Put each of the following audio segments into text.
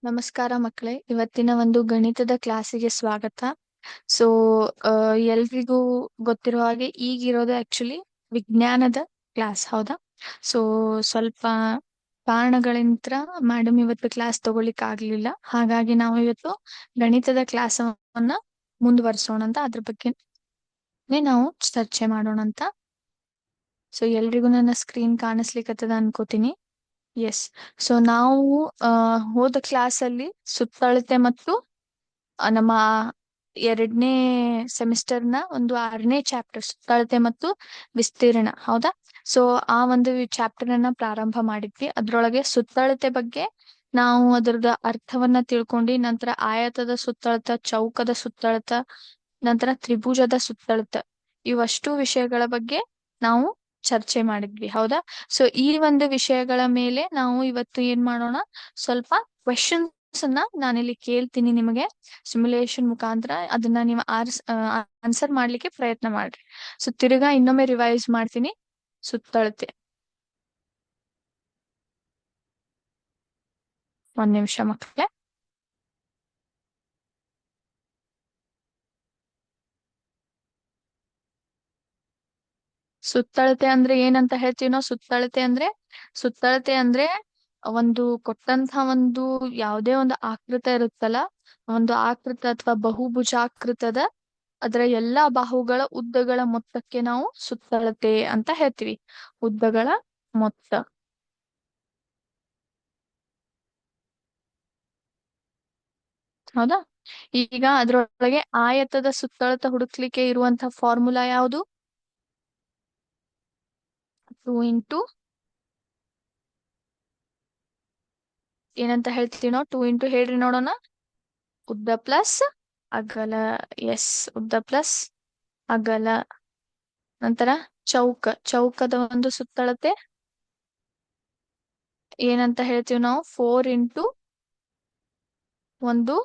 ನಮಸ್ಕಾರ ಮಕ್ಕಳೇ, ಇವತ್ತಿನ ಒಂದು ಗಣಿತದ ಕ್ಲಾಸಿಗೆ ಸ್ವಾಗತ. ಸೊ ಎಲ್ರಿಗೂ ಗೊತ್ತಿರೋ ಹಾಗೆ ಈಗಿರೋದು ಆಕ್ಚುಲಿ ವಿಜ್ಞಾನದ ಕ್ಲಾಸ್, ಹೌದಾ? ಸೊ ಸ್ವಲ್ಪ ಕಾರಣಗಳಿಂದ ಮೇಡಮ್ ಇವತ್ತು ಕ್ಲಾಸ್ ತಗೊಳ್ಳಿಕ್ ಆಗ್ಲಿಲ್ಲ. ಹಾಗಾಗಿ ನಾವು ಇವತ್ತು ಗಣಿತದ ಕ್ಲಾಸನ್ನ ಮುಂದುವರಿಸೋಣ ಅಂತ, ಅದ್ರ ಬಗ್ಗೆ ನಾವು ಚರ್ಚೆ ಮಾಡೋಣ ಅಂತ. ಸೊ ಎಲ್ರಿಗೂ ನನ್ನ ಸ್ಕ್ರೀನ್ ಕಾಣಿಸ್ಲಿಕ್ಕತ್ತದ ಅನ್ಕೋತೀನಿ. ಎಸ್. ಸೊ ನಾವು ಹೋದ ಕ್ಲಾಸ್ ಅಲ್ಲಿ ಸುತ್ತಳತೆ ಮತ್ತು ನಮ್ಮ 2ನೇ ಸೆಮಿಸ್ಟರ್ನ ಒಂದು 6ನೇ ಚಾಪ್ಟರ್ ಸುತ್ತಳತೆ ಮತ್ತು ವಿಸ್ತೀರ್ಣ, ಹೌದಾ? ಸೊ ಆ ಒಂದು ಚಾಪ್ಟರ್ ಅನ್ನ ಪ್ರಾರಂಭ ಮಾಡಿದ್ವಿ. ಅದ್ರೊಳಗೆ ಸುತ್ತಳತೆ ಬಗ್ಗೆ ನಾವು ಅದರದ ಅರ್ಥವನ್ನ ತಿಳ್ಕೊಂಡು, ನಂತರ ಆಯತದ ಸುತ್ತಳತ, ಚೌಕದ ಸುತ್ತಳತ, ನಂತರ ತ್ರಿಭುಜದ ಸುತ್ತಳತ, ಇವಷ್ಟು ವಿಷಯಗಳ ಬಗ್ಗೆ ನಾವು ಚರ್ಚೆ ಮಾಡಿದ್ವಿ, ಹೌದಾ? ಸೊ ಈ ಒಂದು ವಿಷಯಗಳ ಮೇಲೆ ನಾವು ಇವತ್ತು ಏನ್ ಮಾಡೋಣ, ಸ್ವಲ್ಪ ಕ್ವೆಶನ್ಸ್ ಅನ್ನ ನಾನಿಲ್ಲಿ ಕೇಳ್ತೀನಿ ನಿಮಗೆ. ಸಿಮ್ಯುಲೇಷನ್ ಮುಖಾಂತರ ಅದನ್ನ ನೀವು ಆನ್ಸರ್ ಮಾಡ್ಲಿಕ್ಕೆ ಪ್ರಯತ್ನ ಮಾಡ್ರಿ. ಸೊ ತಿರ್ಗಾ ಇನ್ನೊಮ್ಮೆ ರಿವೈಸ್ ಮಾಡ್ತೀನಿ. ಸುತ್ತಳತೆ, ಒಂದ್ ನಿಮಿಷ ಮಕ್ಕಳೇ. ಸುತ್ತಳತೆ ಅಂದ್ರೆ ಏನಂತ ಹೇಳ್ತೀವಿ ನಾವು? ಸುತ್ತಳತೆ ಅಂದ್ರೆ ಒಂದು ಕೊಟ್ಟಂತಹ ಒಂದು ಯಾವುದೇ ಒಂದು ಆಕೃತ ಇರುತ್ತಲ್ಲ, ಒಂದು ಆಕೃತ ಅಥವಾ ಬಹುಭುಜಾಕೃತದ ಅದರ ಎಲ್ಲಾ ಬಾಹುಗಳ ಉದ್ದಗಳ ಮೊತ್ತಕ್ಕೆ ನಾವು ಸುತ್ತಳತೆ ಅಂತ ಹೇಳ್ತೀವಿ. ಉದ್ದಗಳ ಮೊತ್ತ, ಹೌದಾ? ಈಗ ಅದ್ರೊಳಗೆ ಆಯತದ ಸುತ್ತಳತೆ ಹುಡುಕ್ಲಿಕ್ಕೆ ಇರುವಂತಹ ಫಾರ್ಮುಲಾ ಯಾವುದು? 2 ಏನಂತ ಹೇಳ್ತೀವಿ ನಾವು? 2 ಹೇಳ್ರಿ ನೋಡೋಣ. ಉದ್ದ ಪ್ಲಸ್ ಅಗಲ. ಎಸ್, ಉದ್ದ ಪ್ಲಸ್ ಅಗಲ. ನಂತರ ಚೌಕದ ಒಂದು ಸುತ್ತಳತೆ ಏನಂತ ಹೇಳ್ತೀವಿ ನಾವು? 4 ಒಂದು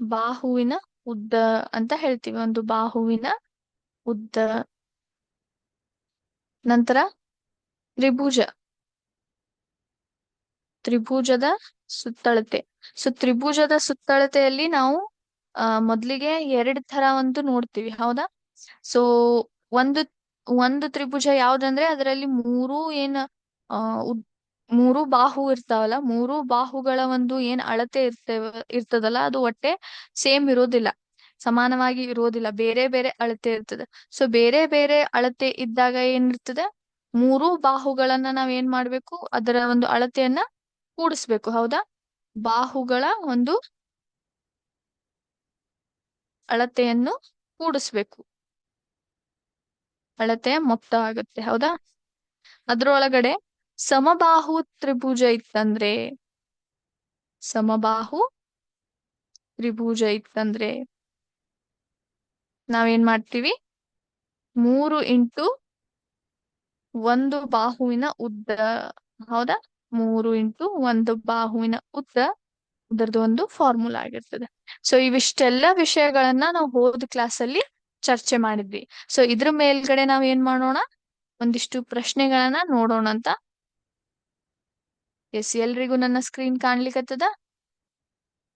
ಬಾಹುವಿನ ಉದ್ದ ಅಂತ ಹೇಳ್ತೀವಿ. ಒಂದು ಬಾಹುವಿನ ಉದ್ದ. ನಂತರ ತ್ರಿಭುಜ, ತ್ರಿಭುಜದ ಸುತ್ತಳತೆ. ಸೊ ತ್ರಿಭುಜದ ಸುತ್ತಳತೆಯಲ್ಲಿ ನಾವು ಮೊದ್ಲಿಗೆ 2 ತರ ಒಂದು ನೋಡ್ತೀವಿ, ಹೌದಾ? ಸೊ ಒಂದು ಒಂದು ತ್ರಿಭುಜ ಯಾವ್ದಂದ್ರೆ ಅದರಲ್ಲಿ ಆ ಉದ್- ಮೂರು ಬಾಹು ಇರ್ತಾವಲ್ಲ, ಮೂರು ಬಾಹುಗಳ ಒಂದು ಏನ್ ಅಳತೆ ಇರ್ತದಲ್ಲ, ಅದು ಒಟ್ಟೆ ಸೇಮ್ ಇರೋದಿಲ್ಲ, ಸಮಾನವಾಗಿ ಇರೋದಿಲ್ಲ, ಬೇರೆ ಬೇರೆ ಅಳತೆ ಇರ್ತದೆ. ಸೊ ಬೇರೆ ಬೇರೆ ಅಳತೆ ಇದ್ದಾಗ ಏನಿರ್ತದೆ, ಮೂರು ಬಾಹುಗಳನ್ನ ನಾವ್ ಏನ್ ಮಾಡ್ಬೇಕು, ಅದರ ಒಂದು ಅಳತೆಯನ್ನ ಕೂಡಿಸ್ಬೇಕು, ಹೌದಾ? ಬಾಹುಗಳ ಒಂದು ಅಳತೆಯನ್ನು ಕೂಡಿಸ್ಬೇಕು, ಅಳತೆಯ ಮೊತ್ತ ಆಗುತ್ತೆ, ಹೌದಾ? ಅದ್ರೊಳಗಡೆ ಸಮಬಾಹು ತ್ರಿಭುಜ ಇತ್ತಂದ್ರೆ, ಸಮಬಾಹು ತ್ರಿಭುಜ ಇತ್ತಂದ್ರೆ ನಾವೇನ್ ಮಾಡ್ತೀವಿ? 3 × 1 ಬಾಹುವಿನ ಉದ್ದ, ಹೌದಾ? 3 × 1 ಬಾಹುವಿನ ಉದ್ದ, ಅದರದ್ದು ಒಂದು ಫಾರ್ಮುಲಾ ಆಗಿರ್ತದೆ. ಸೊ ಇವಿಷ್ಟೆಲ್ಲ ವಿಷಯಗಳನ್ನ ನಾವು ಹೋದ ಕ್ಲಾಸ್ ಅಲ್ಲಿ ಚರ್ಚೆ ಮಾಡಿದ್ವಿ. ಸೊ ಇದ್ರ ಮೇಲ್ಗಡೆ ನಾವ್ ಏನ್ ಮಾಡೋಣ, ಒಂದಿಷ್ಟು ಪ್ರಶ್ನೆಗಳನ್ನ ನೋಡೋಣ ಅಂತ. ಎಸ್, ಎಲ್ರಿಗೂ ನನ್ನ ಸ್ಕ್ರೀನ್ ಕಾಣ್ಲಿಕ್ಕತ್ತದ?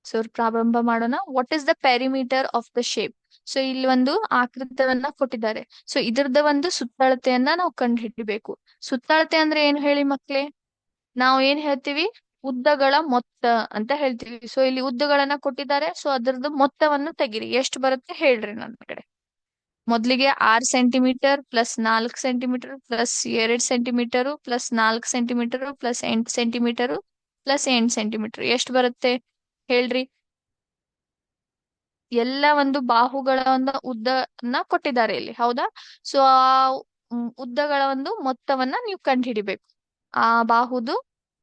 ಸೊ ಪ್ರಾರಂಭ ಮಾಡೋಣ. What is the perimeter of the shape? So ಇಲ್ಲಿ ಒಂದು ಆಕೃತವನ್ನ ಕೊಟ್ಟಿದ್ದಾರೆ. ಸೊ ಇದ್ರದ ಒಂದು ಸುತ್ತಳತೆಯನ್ನ ನಾವು ಕಂಡು ಹಿಡಿಬೇಕು. ಸುತ್ತಳತೆ ಅಂದ್ರೆ ಏನು ಹೇಳಿ ಮಕ್ಳೇ? ನಾವು ಏನ್ ಹೇಳ್ತೀವಿ? ಉದ್ದಗಳ ಮೊತ್ತ ಅಂತ ಹೇಳ್ತೀವಿ. ಸೊ ಇಲ್ಲಿ ಉದ್ದಗಳನ್ನ ಕೊಟ್ಟಿದ್ದಾರೆ. ಸೊ ಅದರದ್ದು ಮೊತ್ತವನ್ನು ತೆಗಿರಿ. ಎಷ್ಟು ಬರುತ್ತೆ ಹೇಳ್ರಿ ನನ್ನ ಕಡೆ. ಮೊದ್ಲಿಗೆ 6 centimetre plus 4 centimetre plus 2 centimetre plus 4 centimetre plus 8 centimetre plus 8 centimetre ಎಷ್ಟು ಬರುತ್ತೆ ಹೇಳ್ರಿ? ಎಲ್ಲ ಒಂದು ಬಾಹುಗಳ ಒಂದು ಉದ್ದನ್ನ ಕೊಟ್ಟಿದ್ದಾರೆ ಇಲ್ಲಿ, ಹೌದಾ? ಸೊ ಆ ಉದ್ದಗಳ ಒಂದು ಮೊತ್ತವನ್ನ ನೀವು ಕಂಡುಹಿಡಿಬೇಕು. ಆ ಬಾಹುದು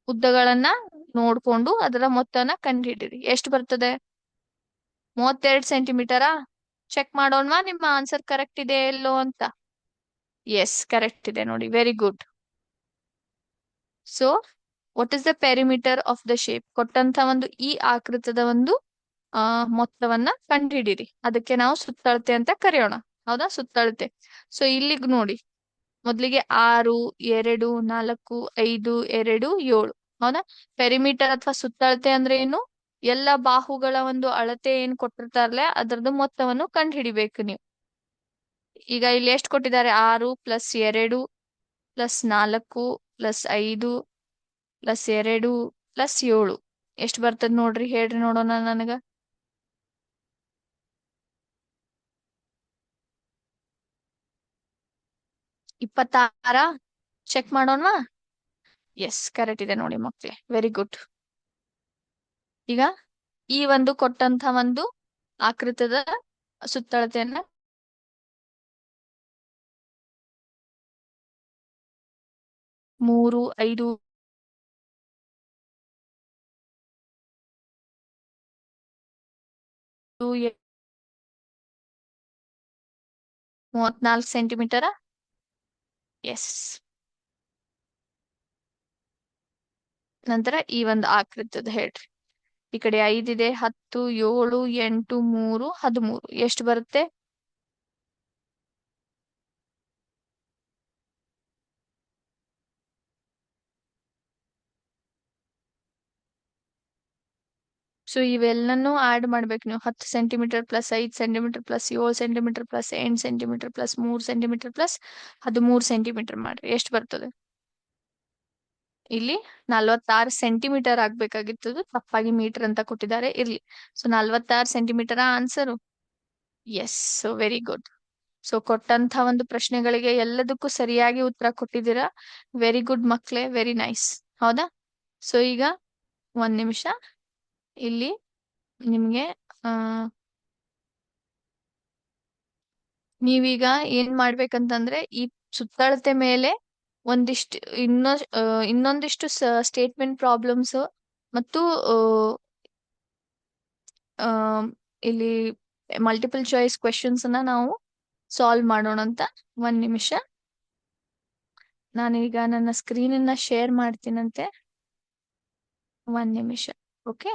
ಉದ್ದಗಳನ್ನ ನೋಡ್ಕೊಂಡು ಅದರ ಮೊತ್ತನ ಕಂಡುಹಿಡಿರಿ. ಎಷ್ಟು ಬರ್ತದೆ? 32 ಸೆಂಟಿಮೀಟರಾ? ಚೆಕ್ ಮಾಡೋಣವಾ ನಿಮ್ಮ ಆನ್ಸರ್ ಕರೆಕ್ಟ್ ಇದೆ ಎಲ್ಲೋ ಅಂತ? ಎಸ್, ಕರೆಕ್ಟ್ ಇದೆ ನೋಡಿ, very good. So what is the perimeter of the shape? ಕೊಟ್ಟಂತ ಒಂದು ಈ ಆಕೃತದ ಒಂದು ಮೊತ್ತವನ್ನ ಕಂಡುಹಿಡಿರಿ. ಅದಕ್ಕೆ ನಾವು ಸುತ್ತಳತೆ ಅಂತ ಕರೆಯೋಣ, ಹೌದಾ? ಸುತ್ತಳತೆ. ಸೊ ಇಲ್ಲಿಗ್ ನೋಡಿ, ಮೊದ್ಲಿಗೆ 6, 2, 4, 5, 2, 7 ಹೌದಾ? ಪೆರಿಮೀಟರ್ ಅಥವಾ ಸುತ್ತಳತೆ ಅಂದ್ರೆ ಏನು? ಎಲ್ಲ ಬಾಹುಗಳ ಒಂದು ಅಳತೆ ಏನ್ ಕೊಟ್ಟಿರ್ತಾರಲ್ಲ ಅದರದ್ದು ಮೊತ್ತವನ್ನು ಕಂಡು ಹಿಡಿಬೇಕು ನೀವು. ಈಗ ಇಲ್ಲಿ ಎಷ್ಟು ಕೊಟ್ಟಿದ್ದಾರೆ? 6+2+4+5+2+7 ಎಷ್ಟು ಬರ್ತದ ನೋಡ್ರಿ, ಹೇಳ್ರಿ ನೋಡೋಣ ನನಗ. 26? ಚೆಕ್ ಮಾಡೋಣ. ಎಸ್, ಕರೆಕ್ಟ್ ಇದೆ ನೋಡಿ ಮಕ್ಳೇ, ವೆರಿ ಗುಡ್. ಈಗ ಈ ಒಂದು ಕೊಟ್ಟಂತ ಒಂದು ಆಕೃತದ ಸುತ್ತಳತೆಯನ್ನ 3, 5, 34 ಸೆಂಟಿಮೀಟರ. ಎಸ್. ನಂತರ ಈ ಒಂದು ಆಕೃತದ ಹೇಳ್ರಿ. ಈ ಕಡೆ 5 ಇದೆ, 10, 7, 8, 3, 13 ಎಷ್ಟು ಬರುತ್ತೆ? ಸೊ ಇವೆಲ್ಲನೂ ಆಡ್ ಮಾಡ್ಬೇಕು ನೀವು. 10 centimetre plus 5 centimetre plus 7 centimetre plus 8 centimetre plus 3 centimetre plus 13 centimetre ಮಾಡ್ರಿ, ಎಷ್ಟು ಬರ್ತದೆ? ಇಲ್ಲಿ 46 ಸೆಂಟಿಮೀಟರ್ ಆಗ್ಬೇಕಾಗಿತ್ತು, ತಪ್ಪಾಗಿ ಮೀಟರ್ ಅಂತ ಕೊಟ್ಟಿದ್ದಾರೆ, ಇರ್ಲಿ. So 46 centimetre answer. Yes, so very good. So ಕೊಟ್ಟಂತ ಒಂದು ಪ್ರಶ್ನೆಗಳಿಗೆ ಎಲ್ಲದಕ್ಕೂ ಸರಿಯಾಗಿ ಉತ್ತರ ಕೊಟ್ಟಿದ್ದೀರಾ. ವೆರಿ ಗುಡ್ ಮಕ್ಳೇ, ವೆರಿ ನೈಸ್. ಹೌದಾ? ಸೊ ಈಗ 1 ನಿಮಿಷ ಇಲ್ಲಿ ನಿಮ್ಗೆ ಆ ನೀವೀಗ ಏನ್ ಮಾಡ್ಬೇಕಂತಂದ್ರೆ ಈ ಸುತ್ತಳತೆ ಮೇಲೆ ಒಂದಿಷ್ಟು ಇನ್ನೊಂದಿಷ್ಟು ಸ್ಟೇಟ್ಮೆಂಟ್ ಪ್ರಾಬ್ಲಮ್ಸ್ ಮತ್ತು ಆ, ಇಲ್ಲಿ ಮಲ್ಟಿಪಲ್ ಚಾಯ್ಸ್ ಕ್ವೆಶನ್ಸ್ ಅನ್ನ ನಾವು ಸಾಲ್ವ್ ಮಾಡೋಣ ಅಂತ. 1 ನಿಮಿಷ ನಾನೀಗ ನನ್ನ ಸ್ಕ್ರೀನ್ ಅನ್ನ ಶೇರ್ ಮಾಡ್ತೀನಂತೆ. 1 ನಿಮಿಷ. ಓಕೆ.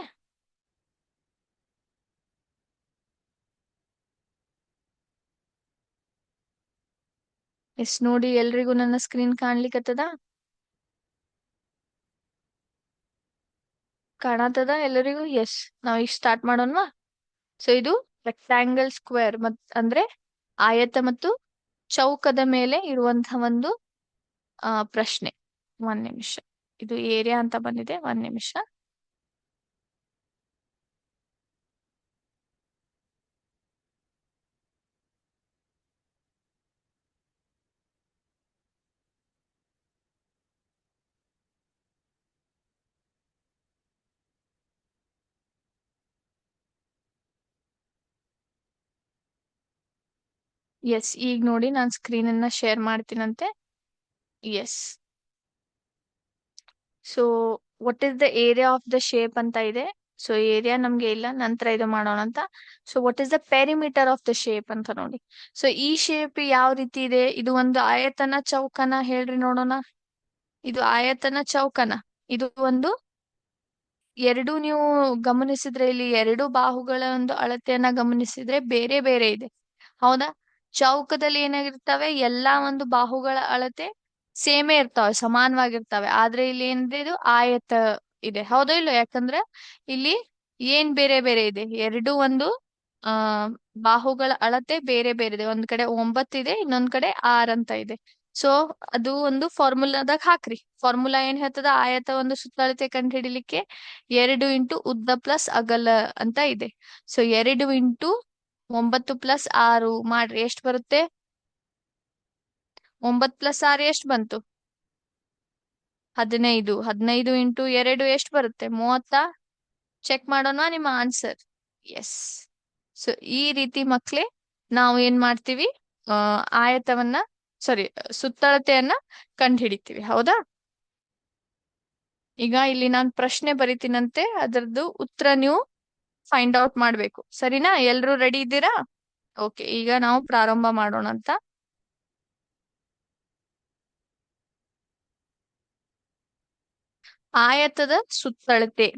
ಎಸ್, ನೋಡಿ ಎಲ್ರಿಗೂ ನನ್ನ ಸ್ಕ್ರೀನ್ ಕಾಣ್ಲಿಕ್ಕತ್ತದ? ಕಾಣತದ ಎಲ್ಲರಿಗೂ? ಎಸ್. ನಾವ್ ಈಗ ಸ್ಟಾರ್ಟ್ ಮಾಡೋಣವಾ? ಸೊ ಇದು ರೆಕ್ಟಾಂಗಲ್ ಸ್ಕ್ವೇರ್ ಅಂದ್ರೆ ಆಯತ ಮತ್ತು ಚೌಕದ ಮೇಲೆ ಇರುವಂತಹ ಒಂದು ಪ್ರಶ್ನೆ. 1 ನಿಮಿಷ. ಇದು ಏರಿಯಾ ಅಂತ ಬಂದಿದೆ. 1 ನಿಮಿಷ. ಎಸ್, ಈಗ ನೋಡಿ ನಾನು ಸ್ಕ್ರೀನ್ ಅನ್ನ ಶೇರ್ ಮಾಡ್ತೀನಂತೆ. Yes. So what is the area of the shape ಅಂತ ಇದೆ. ಸೊ ಏರಿಯಾ ನಮ್ಗೆ ಇಲ್ಲ, ನಂತರ ಇದು ಮಾಡೋಣ ಅಂತ. So what is the perimeter of the shape ಅಂತ ನೋಡಿ. ಸೊ ಈ ಶೇಪ್ ಯಾವ ರೀತಿ ಇದೆ? ಇದು ಒಂದು ಆಯತನ ಚೌಕನ? ಹೇಳ್ರಿ ನೋಡೋಣ. ಇದು ಆಯತನ ಚೌಕನ? ಇದು ಒಂದು ಎರಡು ನೀವು ಗಮನಿಸಿದ್ರೆ ಇಲ್ಲಿ ಎರಡು ಬಾಹುಗಳ ಒಂದು ಅಳತೆಯನ್ನ ಗಮನಿಸಿದ್ರೆ ಬೇರೆ ಬೇರೆ ಇದೆ. ಹೌದಾ? ಚೌಕದಲ್ಲಿ ಏನಾಗಿರ್ತವೆ? ಎಲ್ಲಾ ಒಂದು ಬಾಹುಗಳ ಅಳತೆ ಸೇಮೇ ಇರ್ತಾವೆ, ಸಮಾನವಾಗಿರ್ತವೆ. ಆದ್ರೆ ಇಲ್ಲಿ ಏನಿದೆ? ಇದು ಆಯತ ಇದೆ. ಹೌದಾ ಇಲ್ಲೋ? ಯಾಕಂದ್ರೆ ಇಲ್ಲಿ ಏನ್ ಬೇರೆ ಬೇರೆ ಇದೆ? ಎರಡು ಒಂದು ಆ ಬಾಹುಗಳ ಅಳತೆ ಬೇರೆ ಬೇರೆ ಇದೆ. ಒಂದ್ ಕಡೆ 9 ಇದೆ, ಇನ್ನೊಂದ್ ಕಡೆ 6 ಅಂತ ಇದೆ. ಸೊ ಅದು ಒಂದು ಫಾರ್ಮುಲಾದಾಗ ಹಾಕ್ರಿ. ಫಾರ್ಮುಲಾ ಏನ್ ಹೇಳ್ತದ? ಆಯತ ಒಂದು ಸುತ್ತಳತೆ ಕಂಡು ಹಿಡಿಲಿಕ್ಕೆ 2 × ಉದ್ದ ಪ್ಲಸ್ ಅಗಲ ಅಂತ ಇದೆ. ಸೊ 2 × 9 + 6 ಮಾಡ್ರಿ, ಎಷ್ಟು ಬರುತ್ತೆ? 9 + 6 ಎಷ್ಟು ಬಂತು? 15. 15 × 2 ಎಷ್ಟು ಬರುತ್ತೆ? 30. ಚೆಕ್ ಮಾಡೋಣ ನಿಮ್ಮ ಆನ್ಸರ್. ಎಸ್. ಸೊ ಈ ರೀತಿ ಮಕ್ಳೇ ನಾವು ಏನ್ ಮಾಡ್ತೀವಿ? ಆಯತವನ್ನ, ಸಾರಿ, ಸುತ್ತಳತೆಯನ್ನ ಕಂಡು ಹಿಡಿತೀವಿ. ಹೌದಾ? ಈಗ ಇಲ್ಲಿ ನಾನು ಪ್ರಶ್ನೆ ಬರಿತೀನಂತೆ, ಅದರದ್ದು ಉತ್ತರ ನೀವು ಫೈಂಡ್ ಔಟ್ ಮಾಡ್ಬೇಕು. ಸರಿನಾ? ಎಲ್ರೂ ರೆಡಿ ಇದ್ದೀರಾ? ಓಕೆ, ಈಗ ನಾವು ಪ್ರಾರಂಭ ಮಾಡೋಣ ಅಂತ. ಆಯತದ ಸುತ್ತಳತೆ.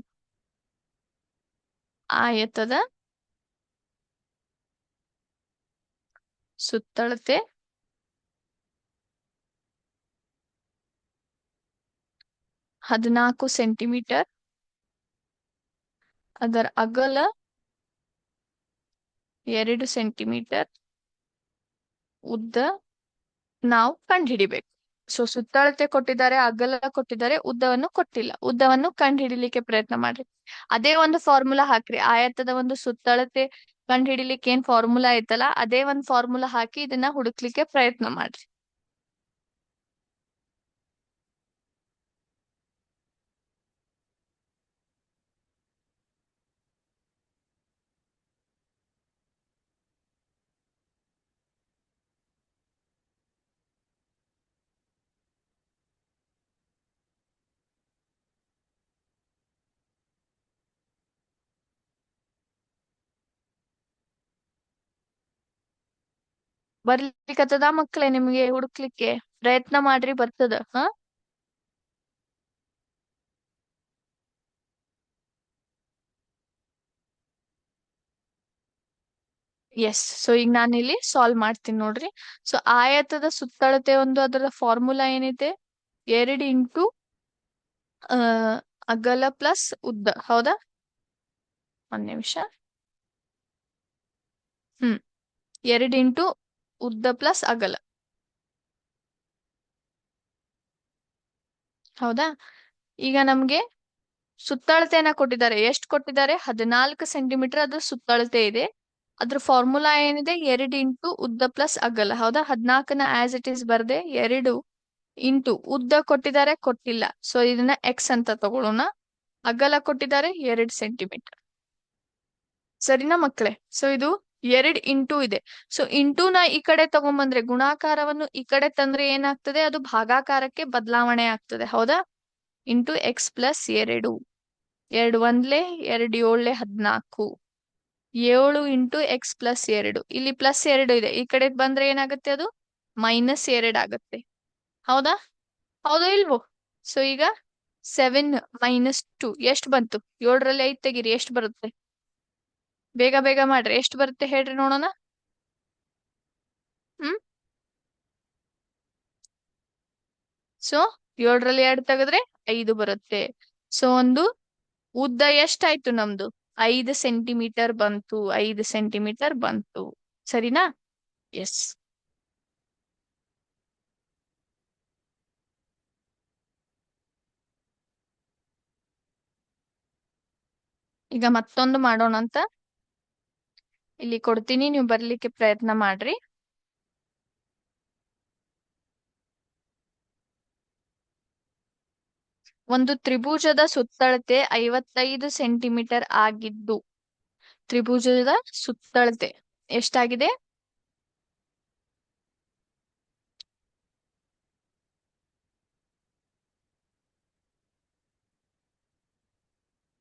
ಆಯತದ ಸುತ್ತಳತೆ 14 ಸೆಂಟಿಮೀಟರ್, ಅದರ ಅಗಲ 2 ಸೆಂಟಿಮೀಟರ್, ಉದ್ದ ನಾವು ಕಂಡುಹಿಡಿಬೇಕು. ಸೊ ಸುತ್ತಳತೆ ಕೊಟ್ಟಿದ್ದಾರೆ, ಅಗಲ ಕೊಟ್ಟಿದ್ದಾರೆ, ಉದ್ದವನ್ನು ಕೊಟ್ಟಿಲ್ಲ. ಉದ್ದವನ್ನು ಕಂಡುಹಿಡಿಲಿಕ್ಕೆ ಪ್ರಯತ್ನ ಮಾಡ್ರಿ. ಅದೇ ಒಂದು ಫಾರ್ಮುಲಾ ಹಾಕ್ರಿ. ಆಯತದ ಒಂದು ಸುತ್ತಳತೆ ಕಂಡುಹಿಡಿಲಿಕ್ಕೆ ಏನ್ ಫಾರ್ಮುಲಾ ಐತಲ್ಲ, ಅದೇ ಒಂದು ಫಾರ್ಮುಲಾ ಹಾಕಿ ಇದನ್ನ ಹುಡುಕ್ಲಿಕ್ಕೆ ಪ್ರಯತ್ನ ಮಾಡ್ರಿ. ಬರ್ಲಿಕ್ಕತ್ತದ ಮಕ್ಳೇ? ನಿಮ್ಗೆ ಹುಡುಕ್ಲಿಕ್ಕೆ ಪ್ರಯತ್ನ ಮಾಡ್ರಿ, ಬರ್ತದ. ಹ ಎಸ್. ಸೊ ಈಗ ನಾನು ಇಲ್ಲಿ ಸಾಲ್ವ್ ಮಾಡ್ತೀನಿ ನೋಡ್ರಿ. ಸೊ ಆಯತದ ಸುತ್ತಳತೆ ಒಂದು ಅದರ ಫಾರ್ಮುಲಾ ಏನಿದೆ, 2 ಇಂಟು ಅಗಲ ಪ್ಲಸ್ ಉದ್ದ. ಹೌದಾ? 1 ನಿಮಿಷ. 2 ಇಂಟು ಉದ್ದ ಪ್ಲಸ್ ಅಗಲ. ಹೌದಾ? ಈಗ ನಮ್ಗೆ ಸುತ್ತಳತೆಯನ್ನ ಕೊಟ್ಟಿದ್ದಾರೆ. ಎಷ್ಟು ಕೊಟ್ಟಿದ್ದಾರೆ? 14 ಸೆಂಟಿಮೀಟರ್ ಅದ್ರ ಸುತ್ತಳತೆ ಇದೆ. ಅದ್ರ ಫಾರ್ಮುಲಾ ಏನಿದೆ? 2 ಇಂಟು ಉದ್ದ ಪ್ಲಸ್ ಅಗಲ. ಹೌದಾ? 14ನ ಆಸ್ ಇಟ್ ಈಸ್ ಬರ್ದೆ, 2 ಇಂಟು ಉದ್ದ ಕೊಟ್ಟಿದ್ದಾರೆ, ಕೊಟ್ಟಿಲ್ಲ. ಸೊ ಇದನ್ನ ಎಕ್ಸ್ ಅಂತ ತಗೊಳ್ಳೋಣ. ಅಗಲ ಕೊಟ್ಟಿದ್ದಾರೆ 2 ಸೆಂಟಿಮೀಟರ್. ಸರಿನಾ ಮಕ್ಕಳೇ? ಸೊ ಇದು 2 ಇಂಟು ಇದೆ. ಸೊ ಇಂಟುನ ಈ ಕಡೆ ತಗೊಂಬಂದ್ರೆ, ಗುಣಾಕಾರವನ್ನು ಈ ಕಡೆ ತಂದ್ರೆ ಏನಾಗ್ತದೆ? ಅದು ಭಾಗಾಕಾರಕ್ಕೆ ಬದಲಾವಣೆ ಆಗ್ತದೆ. ಹೌದಾ? Into X plus 2. 2 1 2 7 14. 7 into X plus 2. ಇಲ್ಲಿ +2 ಇದೆ, ಈ ಕಡೆ ಬಂದ್ರೆ ಏನಾಗುತ್ತೆ? ಅದು -2 ಆಗುತ್ತೆ. ಹೌದಾ? ಹೌದೋ ಇಲ್ವೋ? ಸೊ ಈಗ 7 - 2 ಎಷ್ಟು ಬಂತು? 7ರಲ್ಲಿ 5 ತೆಗೀರಿ, ಎಷ್ಟು ಬರುತ್ತೆ? ಬೇಗ ಬೇಗ ಮಾಡ್ರಿ. ಎಷ್ಟು ಬರುತ್ತೆ ಹೇಳ್ರಿ ನೋಡೋಣ. ಹ್ಮ್ ಸೊ 7ರಲ್ಲಿ 2 ತೆಗೆದ್ರೆ 5 ಬರುತ್ತೆ. ಸೊ ಒಂದು ಉದ್ದ ಎಷ್ಟಾಯ್ತು ನಮ್ದು? 5 ಸೆಂಟಿಮೀಟರ್ ಬಂತು. 5 ಸೆಂಟಿಮೀಟರ್ ಬಂತು. ಸರಿನಾ? ಎಸ್. ಈಗ ಮತ್ತೊಂದು ಮಾಡೋಣ ಅಂತ ಇಲ್ಲಿ ಕೊಡ್ತೀನಿ, ನೀವು ಬರ್ಲಿಕ್ಕೆ ಪ್ರಯತ್ನ ಮಾಡ್ರಿ. ಒಂದು ತ್ರಿಭುಜದ ಸುತ್ತಳತೆ 55 ಸೆಂಟಿಮೀಟರ್ ಆಗಿದ್ದು, ತ್ರಿಭುಜದ ಸುತ್ತಳತೆ ಎಷ್ಟಾಗಿದೆ?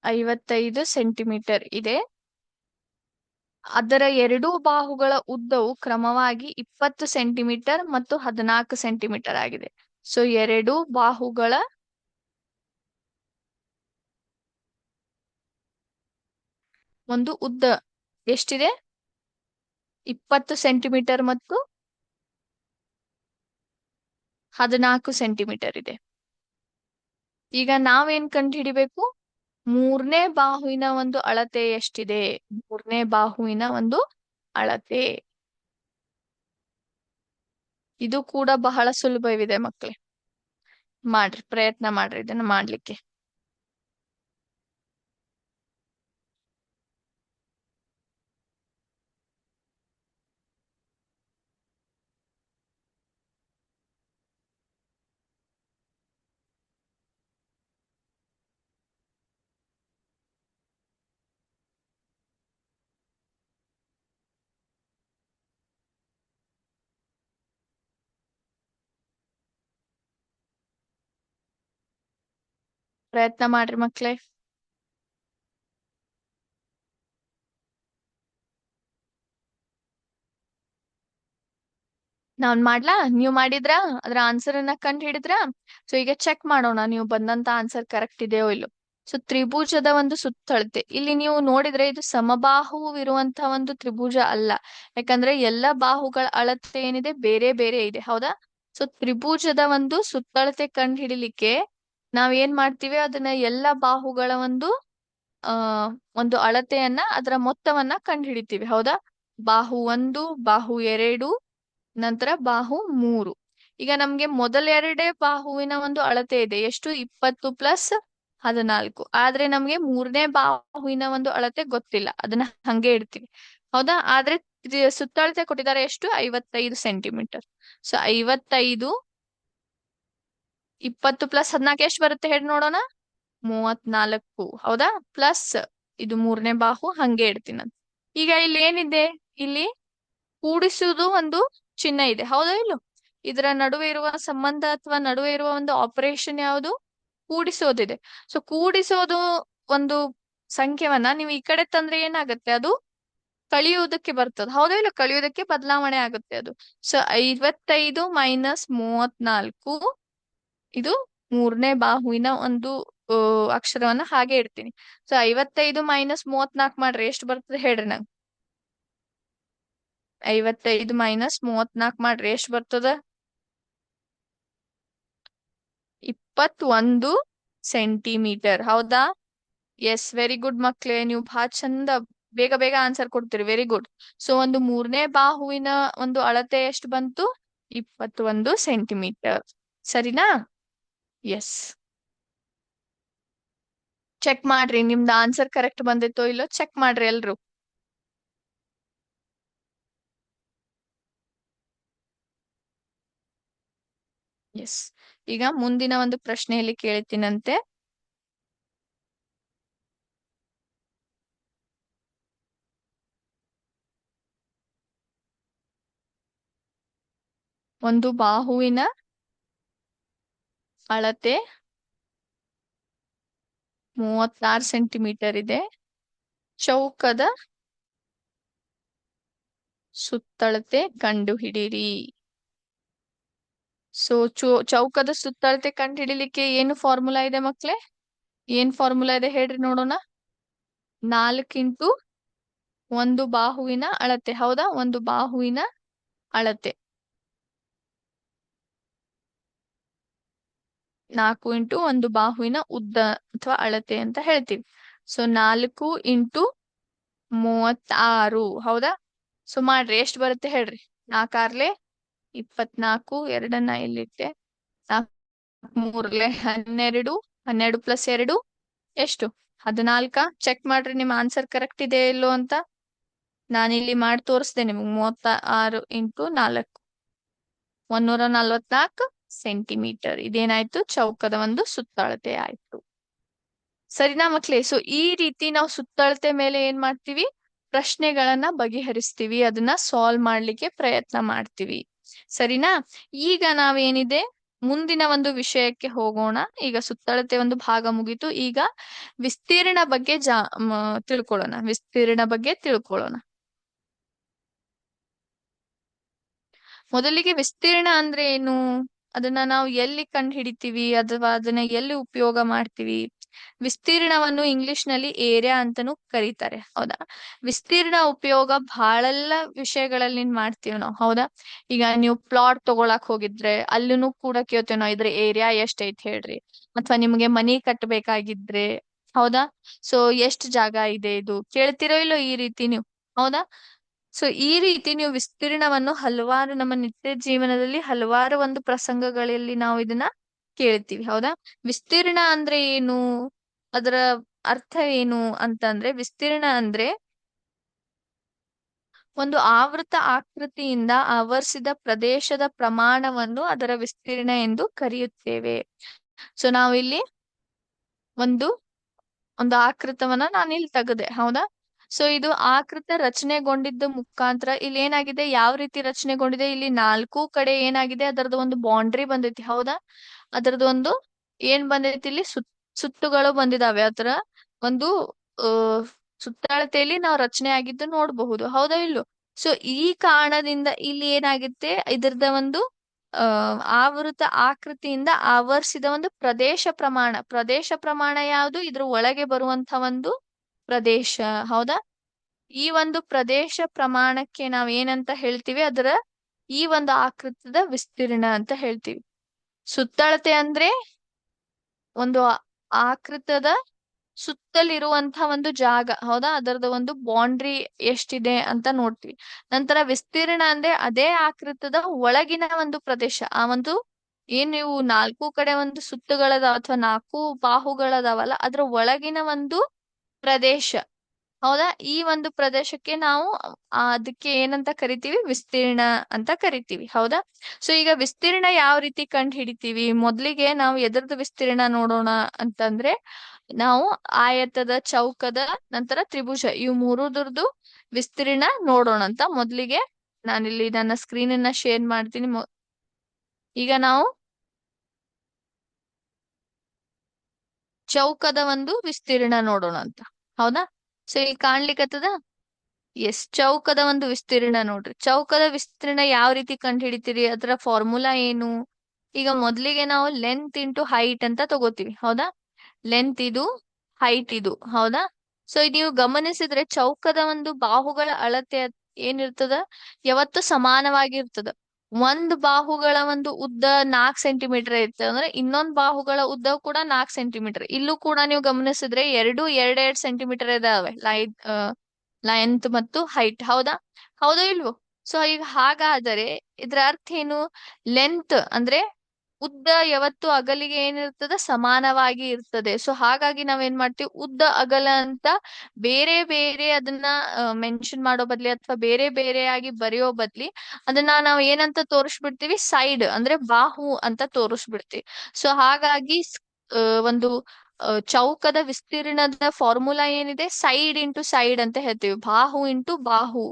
55 ಸೆಂಟಿಮೀಟರ್ ಇದೆ. ಅದರ ಎರಡೂ ಬಾಹುಗಳ ಉದ್ದವು ಕ್ರಮವಾಗಿ 20 ಸೆಂಟಿಮೀಟರ್ ಮತ್ತು 14 ಸೆಂಟಿಮೀಟರ್ ಆಗಿದೆ. ಸೊ ಎರಡು ಬಾಹುಗಳ ಒಂದು ಉದ್ದ ಎಷ್ಟಿದೆ? 20 ಸೆಂಟಿಮೀಟರ್ ಮತ್ತು 14 ಸೆಂಟಿಮೀಟರ್ ಇದೆ. ಈಗ ನಾವೇನ್ ಕಂಡು ಹಿಡಿಬೇಕು? ಮೂರನೇ ಬಾಹುವಿನ ಒಂದು ಅಳತೆ ಎಷ್ಟಿದೆ? ಮೂರನೇ ಬಾಹುವಿನ ಒಂದು ಅಳತೆ. ಇದು ಕೂಡ ಬಹಳ ಸುಲಭವಿದೆ ಮಕ್ಕಳೇ. ಮಾಡ್ರಿ, ಪ್ರಯತ್ನ ಮಾಡ್ರಿ ಇದನ್ನ ಮಾಡ್ಲಿಕ್ಕೆ. ಪ್ರಯತ್ನ ಮಾಡ್ರಿ ಮಕ್ಕಳೇ. ನಾನ್ ಮಾಡ್ಲಾ? ನೀವ್ ಮಾಡಿದ್ರಾ? ಅದ್ರ ಆನ್ಸರ್ ಅನ್ನ ಕಂಡು ಹಿಡಿದ್ರಾ? ಸೊ ಈಗ ಚೆಕ್ ಮಾಡೋಣ ನೀವು ಬಂದಂತ ಆನ್ಸರ್ ಕರೆಕ್ಟ್ ಇದೆಯೋ ಇಲ್ಲೋ. ಸೊ ತ್ರಿಭುಜದ ಒಂದು ಸುತ್ತಳತೆ ಇಲ್ಲಿ ನೀವು ನೋಡಿದ್ರೆ ಇದು ಸಮಬಾಹು ಇರುವಂತಹ ಒಂದು ತ್ರಿಭುಜ ಅಲ್ಲ. ಯಾಕಂದ್ರೆ ಎಲ್ಲ ಬಾಹುಗಳ ಅಳತೆ ಏನಿದೆ ಬೇರೆ ಬೇರೆ ಇದೆ. ಹೌದಾ? ಸೊ ತ್ರಿಭುಜದ ಒಂದು ಸುತ್ತಳತೆ ಕಂಡು ಹಿಡಿಲಿಕ್ಕೆ ನಾವ್ ಏನ್ ಮಾಡ್ತೀವಿ ಅದನ್ನ ಎಲ್ಲ ಬಾಹುಗಳ ಆ ಒಂದು ಅಳತೆಯನ್ನ ಅದರ ಮೊತ್ತವನ್ನ ಕಂಡುಹಿಡಿತೀವಿ ಹೌದಾ. ಬಾಹು 1, ಬಾಹು 2, ನಂತರ ಬಾಹು 3. ಈಗ ನಮ್ಗೆ ಮೊದಲೆರಡೇ ಬಾಹುವಿನ ಒಂದು ಅಳತೆ ಇದೆ, ಎಷ್ಟು? 20 ಪ್ಲಸ್ 14. ಆದ್ರೆ ನಮ್ಗೆ ಮೂರನೇ ಬಾಹುವಿನ ಒಂದು ಅಳತೆ ಗೊತ್ತಿಲ್ಲ, ಅದನ್ನ ಹಂಗೆ ಇಡ್ತೀವಿ ಹೌದಾ. ಆದ್ರೆ ಸುತ್ತಳತೆ ಕೊಟ್ಟಿದ್ದಾರೆ, ಎಷ್ಟು? 55 ಸೆಂಟಿಮೀಟರ್. ಸೊ 55, 20 ಪ್ಲಸ್ 14 ಎಷ್ಟು ಬರುತ್ತೆ ಹೇಳಿ ನೋಡೋಣ? 34 ಹೌದಾ. ಪ್ಲಸ್ ಇದು ಮೂರನೇ ಬಾಹು, ಹಂಗೆ ಇಡ್ತೀನಿ ನಾನು. ಈಗ ಇಲ್ಲಿ ಏನಿದೆ? ಇಲ್ಲಿ ಕೂಡಿಸುವುದು ಒಂದು ಚಿಹ್ನೆ ಇದೆ ಹೌದಾ ಇಲ್ಲೋ. ಇದರ ನಡುವೆ ಇರುವ ಸಂಬಂಧ ಅಥವಾ ನಡುವೆ ಇರುವ ಒಂದು ಆಪರೇಷನ್ ಯಾವುದು? ಕೂಡಿಸೋದಿದೆ. ಸೊ ಕೂಡಿಸೋದು ಒಂದು ಸಂಖ್ಯೆವನ್ನ ನೀವು ಈ ಕಡೆ ತಂದ್ರೆ ಏನಾಗುತ್ತೆ? ಅದು ಕಳಿಯುವುದಕ್ಕೆ ಬರ್ತದೆ ಹೌದಾ ಇಲ್ಲ. ಕಳಿಯುವುದಕ್ಕೆ ಬದಲಾವಣೆ ಆಗುತ್ತೆ ಅದು. ಸೊ 55 ಮೈನಸ್ 34, ಇದು ಮೂರನೇ ಬಾಹುವಿನ ಒಂದು ಅಕ್ಷರವನ್ನ ಹಾಗೆ ಇಡ್ತೀನಿ. ಸೊ 55 ಮೈನಸ್ 34 ಮಾಡ್ರಿ ಎಷ್ಟು ಬರ್ತದೆ ಹೇಳ್ರಿ ನಂಗೆ? 55 ಮೈನಸ್ 34 ಮಾಡ್ರಿ ಎಷ್ಟು ಬರ್ತದ? 21 ಸೆಂಟಿಮೀಟರ್ ಹೌದಾ. ಎಸ್, ವೆರಿ ಗುಡ್ ಮಕ್ಳೇ, ನೀವು ಬಹಳ ಚಂದ ಬೇಗ ಬೇಗ ಆನ್ಸರ್ ಕೊಡ್ತೀರಿ, ವೆರಿ ಗುಡ್. ಸೊ ಒಂದು ಮೂರನೇ ಬಾಹುವಿನ ಒಂದು ಅಳತೆ ಎಷ್ಟು ಬಂತು? 21 ಸೆಂಟಿಮೀಟರ್. ಸರಿನಾ? ಎಸ್, ಚೆಕ್ ಮಾಡ್ರಿ ನಿಮ್ದು ಆನ್ಸರ್ ಕರೆಕ್ಟ್ ಬಂದಿತ್ತೋ ಇಲ್ಲೋ, ಚೆಕ್ ಮಾಡ್ರಿ ಎಲ್ರು. ಎಸ್, ಈಗ ಮುಂದಿನ ಒಂದು ಪ್ರಶ್ನೆಯಲ್ಲಿ ಕೇಳ್ತೀನಂತೆ. ಒಂದು ಬಾಹುವಿನ ಅಳತೆ 36 ಸೆಂಟಿಮೀಟರ್ ಇದೆ. ಚೌಕದ ಸುತ್ತಳತೆ ಕಂಡುಹಿಡಿಯಿರಿ. ಸೊ ಚೌಕದ ಸುತ್ತಳತೆ ಕಂಡುಹಿಡಿಲಿಕ್ಕೆ ಏನು ಫಾರ್ಮುಲಾ ಇದೆ ಮಕ್ಳೇ? ಏನ್ ಫಾರ್ಮುಲಾ ಇದೆ ಹೇಳ್ರಿ ನೋಡೋಣ? 4 ಇಂಟು ಒಂದು ಬಾಹುವಿನ ಅಳತೆ ಹೌದಾ. ಒಂದು ಬಾಹುವಿನ ಅಳತೆ 4 ಇಂಟು ಒಂದು ಬಾಹುವಿನ ಉದ್ದ ಅಥವಾ ಅಳತೆ ಅಂತ ಹೇಳ್ತೀವಿ. ಸೊ 4 ಇಂಟು 36 ಹೌದಾ. ಸೊ ಮಾಡ್ರಿ ಎಷ್ಟು ಬರುತ್ತೆ ಹೇಳ್ರಿ? 4 24, ಎರಡನ್ನ ಇಲ್ಲಿಟ್ಟೆ. 4 12, 12 ಪ್ಲಸ್ 2 ಎಷ್ಟು? 14. ಚೆಕ್ ಮಾಡ್ರಿ ನಿಮ್ ಆನ್ಸರ್ ಕರೆಕ್ಟ್ ಇದೆ ಇಲ್ಲೋ ಅಂತ. ನಾನಿಲ್ಲಿ ಮಾಡಿ ತೋರಿಸ್ದೆ ನಿಮ್ಗೆ. 36 ಇಂಟು 4, 144 ಸೆಂಟಿಮೀಟರ್. ಇದೇನಾಯ್ತು? ಚೌಕದ ಒಂದು ಸುತ್ತಳತೆ ಆಯ್ತು. ಸರಿನಾ ಮಕ್ಳೇ? ಸೊ ಈ ರೀತಿ ನಾವು ಸುತ್ತಳತೆ ಮೇಲೆ ಏನ್ ಮಾಡ್ತೀವಿ? ಪ್ರಶ್ನೆಗಳನ್ನ ಬಗೆಹರಿಸ್ತೀವಿ, ಅದನ್ನ ಸಾಲ್ವ್ ಮಾಡ್ಲಿಕ್ಕೆ ಪ್ರಯತ್ನ ಮಾಡ್ತೀವಿ. ಸರಿನಾ? ಈಗ ನಾವೇನಿದೆ ಮುಂದಿನ ಒಂದು ವಿಷಯಕ್ಕೆ ಹೋಗೋಣ. ಈಗ ಸುತ್ತಳತೆ ಒಂದು ಭಾಗ ಮುಗೀತು. ಈಗ ವಿಸ್ತೀರ್ಣ ಬಗ್ಗೆ ತಿಳ್ಕೊಳ್ಳೋಣ. ವಿಸ್ತೀರ್ಣ ಬಗ್ಗೆ ತಿಳ್ಕೊಳ್ಳೋಣ. ಮೊದಲಿಗೆ ವಿಸ್ತೀರ್ಣ ಅಂದ್ರೆ ಏನು? ಅದನ್ನ ನಾವು ಎಲ್ಲಿ ಕಂಡು ಹಿಡಿತೀವಿ ಅಥವಾ ಅದನ್ನ ಎಲ್ಲಿ ಉಪಯೋಗ ಮಾಡ್ತೀವಿ? ವಿಸ್ತೀರ್ಣವನ್ನು ಇಂಗ್ಲಿಷ್ ನಲ್ಲಿ ಏರಿಯಾ ಅಂತಾನೂ ಕರೀತಾರೆ ಹೌದಾ. ವಿಸ್ತೀರ್ಣ ಉಪಯೋಗ ಬಹಳೆಲ್ಲ ವಿಷಯಗಳಲ್ಲಿ ಮಾಡ್ತೀವಿ ನಾವು ಹೌದಾ. ಈಗ ನೀವು ಪ್ಲಾಟ್ ತಗೊಳಕ್ ಹೋಗಿದ್ರೆ ಅಲ್ಲೂ ಕೂಡ ಕೇಳ್ತೇವೆ ನಾವು, ಇದ್ರ ಏರಿಯಾ ಎಷ್ಟೈತ್ ಹೇಳ್ರಿ. ಅಥವಾ ನಿಮ್ಗೆ ಮನಿ ಕಟ್ಟಬೇಕಾಗಿದ್ರೆ ಹೌದಾ. ಸೊ ಎಷ್ಟ್ ಜಾಗ ಇದೆ ಇದು ಕೇಳ್ತಿರೋ ಇಲ್ಲೋ ಈ ರೀತಿ ನೀವು ಹೌದಾ. ಸೊ ಈ ರೀತಿ ನೀವು ವಿಸ್ತೀರ್ಣವನ್ನು ಹಲವಾರು ನಮ್ಮ ನಿತ್ಯ ಜೀವನದಲ್ಲಿ ಹಲವಾರು ಒಂದು ಪ್ರಸಂಗಗಳಲ್ಲಿ ನಾವು ಇದನ್ನ ಕೇಳ್ತೀವಿ ಹೌದಾ. ವಿಸ್ತೀರ್ಣ ಅಂದ್ರೆ ಏನು? ಅದರ ಅರ್ಥ ಏನು ಅಂತಂದ್ರೆ, ವಿಸ್ತೀರ್ಣ ಅಂದ್ರೆ ಒಂದು ಆವೃತ ಆಕೃತಿಯಿಂದ ಆವರಿಸಿದ ಪ್ರದೇಶದ ಪ್ರಮಾಣವನ್ನು ಅದರ ವಿಸ್ತೀರ್ಣ ಎಂದು ಕರೆಯುತ್ತೇವೆ. ಸೊ ನಾವಿಲ್ಲಿ ಒಂದು ಒಂದು ಆಕೃತವನ್ನ ನಾನಿಲ್ಲಿ ತೆಗೆದೆ ಹೌದಾ. ಸೊ ಇದು ಆಕೃತ ರಚನೆಗೊಂಡಿದ್ದ ಮುಖಾಂತರ ಇಲ್ಲಿ ಏನಾಗಿದೆ? ಯಾವ ರೀತಿ ರಚನೆಗೊಂಡಿದೆ? ಇಲ್ಲಿ 4 ಕಡೆ ಏನಾಗಿದೆ? ಅದರದ್ದು ಒಂದು ಬೌಂಡ್ರಿ ಬಂದೈತಿ ಹೌದಾ. ಅದರದ್ದು ಒಂದು ಏನ್ ಬಂದೈತಿ? ಇಲ್ಲಿ ಸುತ್ತುಗಳು ಬಂದಿದಾವೆ. ಅದರ ಒಂದು ಸುತ್ತಳತೆಯಲ್ಲಿ ನಾವು ರಚನೆ ಆಗಿದ್ದು ನೋಡಬಹುದು ಹೌದಾ ಇಲ್ಲೋ. ಸೊ ಈ ಕಾರಣದಿಂದ ಇಲ್ಲಿ ಏನಾಗುತ್ತೆ? ಇದರದ ಒಂದು ಆವೃತ ಆಕೃತಿಯಿಂದ ಆವರಿಸಿದ ಒಂದು ಪ್ರದೇಶ ಪ್ರಮಾಣ ಯಾವುದು? ಇದ್ರ ಒಳಗೆ ಬರುವಂತ ಒಂದು ಪ್ರದೇಶ ಹೌದಾ. ಈ ಒಂದು ಪ್ರದೇಶ ಪ್ರಮಾಣಕ್ಕೆ ನಾವ್ ಏನಂತ ಹೇಳ್ತೀವಿ? ಅದರ ಈ ಒಂದು ಆಕೃತದ ವಿಸ್ತೀರ್ಣ ಅಂತ ಹೇಳ್ತೀವಿ. ಸುತ್ತಳತೆ ಅಂದ್ರೆ ಒಂದು ಆಕೃತದ ಸುತ್ತಲಿರುವಂತಹ ಒಂದು ಜಾಗ, ಹೌದಾ, ಅದರದ ಒಂದು ಬೌಂಡ್ರಿ ಎಷ್ಟಿದೆ ಅಂತ ನೋಡ್ತೀವಿ. ನಂತರ ವಿಸ್ತೀರ್ಣ ಅಂದ್ರೆ ಅದೇ ಆಕೃತದ ಒಳಗಿನ ಒಂದು ಪ್ರದೇಶ. ಆ ಒಂದು ಏನ್ ನೀವು ನಾಲ್ಕು ಕಡೆ ಒಂದು ಸುತ್ತುಗಳದಾವ ಅಥವಾ ನಾಲ್ಕು ಬಾಹುಗಳದಾವಲ್ಲ, ಅದ್ರ ಒಳಗಿನ ಒಂದು ಪ್ರದೇಶ, ಹೌದಾ. ಈ ಒಂದು ಪ್ರದೇಶಕ್ಕೆ ನಾವು ಅದಕ್ಕೆ ಏನಂತ ಕರಿತೀವಿ, ವಿಸ್ತೀರ್ಣ ಅಂತ ಕರಿತೀವಿ, ಹೌದಾ. ಸೊ ಈಗ ವಿಸ್ತೀರ್ಣ ಯಾವ ರೀತಿ ಕಂಡು ಹಿಡಿತೀವಿ? ಮೊದ್ಲಿಗೆ ನಾವು ಎದರದ್ದು ವಿಸ್ತೀರ್ಣ ನೋಡೋಣ ಅಂತಂದ್ರೆ, ನಾವು ಆಯತದ, ಚೌಕದ, ನಂತರ ತ್ರಿಭುಜ, ಇವು ಮೂರುದ್ರದ್ದು ವಿಸ್ತೀರ್ಣ ನೋಡೋಣ ಅಂತ. ಮೊದ್ಲಿಗೆ ನಾನಿಲ್ಲಿ ನನ್ನ ಸ್ಕ್ರೀನ್ ಅನ್ನ ಶೇರ್ ಮಾಡ್ತೀನಿ. ಈಗ ನಾವು ಚೌಕದ ಒಂದು ವಿಸ್ತೀರ್ಣ ನೋಡೋಣ ಅಂತ, ಹೌದಾ. ಸೊ ಇಲ್ಲಿ ಕಾಣ್ಲಿಕ್ಕತ್ತದ. ಎಸ್, ಚೌಕದ ಒಂದು ವಿಸ್ತೀರ್ಣ ನೋಡ್ರಿ. ಚೌಕದ ವಿಸ್ತೀರ್ಣ ಯಾವ ರೀತಿ ಕಂಡು ಹಿಡಿತೀರಿ? ಅದರ ಫಾರ್ಮುಲಾ ಏನು? ಈಗ ಮೊದ್ಲಿಗೆ ನಾವು ಲೆಂತ್ ಇಂಟು ಹೈಟ್ ಅಂತ ತಗೋತೀವಿ, ಹೌದಾ. ಲೆಂತ್ ಇದು, ಹೈಟ್ ಇದು, ಹೌದಾ. ಸೊ ನೀವು ಗಮನಿಸಿದ್ರೆ ಚೌಕದ ಒಂದು ಬಾಹುಗಳ ಅಳತೆ ಏನಿರ್ತದ, ಯಾವತ್ತು ಸಮಾನವಾಗಿರ್ತದ. ಒಂದ್ ಬಾಹುಗಳ ಒಂದು ಉದ್ದ 4 ಸೆಂಟಿಮೀಟರ್ ಇರ್ತದೆ ಅಂದ್ರೆ ಇನ್ನೊಂದ್ ಬಾಹುಗಳ ಉದ್ದ ಕೂಡ 4 ಸೆಂಟಿಮೀಟರ್. ಇಲ್ಲೂ ಕೂಡ ನೀವು ಗಮನಿಸಿದ್ರೆ ಎರಡ್ ಸೆಂಟಿಮೀಟರ್ ಇದಾವೆ, ಲೆಂತ್ ಮತ್ತು ಹೈಟ್, ಹೌದಾ. ಹೌದೋ ಇಲ್ವೋ? ಸೊ ಈಗ ಹಾಗಾದರೆ ಇದ್ರ ಅರ್ಥ ಏನು? ಲೆಂತ್ ಅಂದ್ರೆ ಉದ್ದ ಯಾವತ್ತು ಅಗಲಿಗೆ ಏನಿರ್ತದ, ಸಮಾನವಾಗಿ ಇರ್ತದೆ. ಸೊ ಹಾಗಾಗಿ ನಾವೇನ್ ಮಾಡ್ತೀವಿ, ಉದ್ದ ಅಗಲ ಅಂತ ಬೇರೆ ಬೇರೆ ಅದನ್ನ ಮೆನ್ಷನ್ ಮಾಡೋ ಬದ್ಲಿ ಅಥವಾ ಬೇರೆ ಬೇರೆಯಾಗಿ ಬರೆಯೋ ಬದ್ಲಿ ಅದನ್ನ ನಾವು ಏನಂತ ತೋರಿಸ್ಬಿಡ್ತೀವಿ, ಸೈಡ್ ಅಂದ್ರೆ ಬಾಹು ಅಂತ ತೋರಿಸ್ಬಿಡ್ತೀವಿ. ಸೊ ಹಾಗಾಗಿ ಒಂದು ಚೌಕದ ವಿಸ್ತೀರ್ಣದ ಫಾರ್ಮುಲಾ ಏನಿದೆ, ಸೈಡ್ ಇಂಟು ಸೈಡ್ ಅಂತ ಹೇಳ್ತೀವಿ, ಬಾಹು ಇಂಟು ಬಾಹು.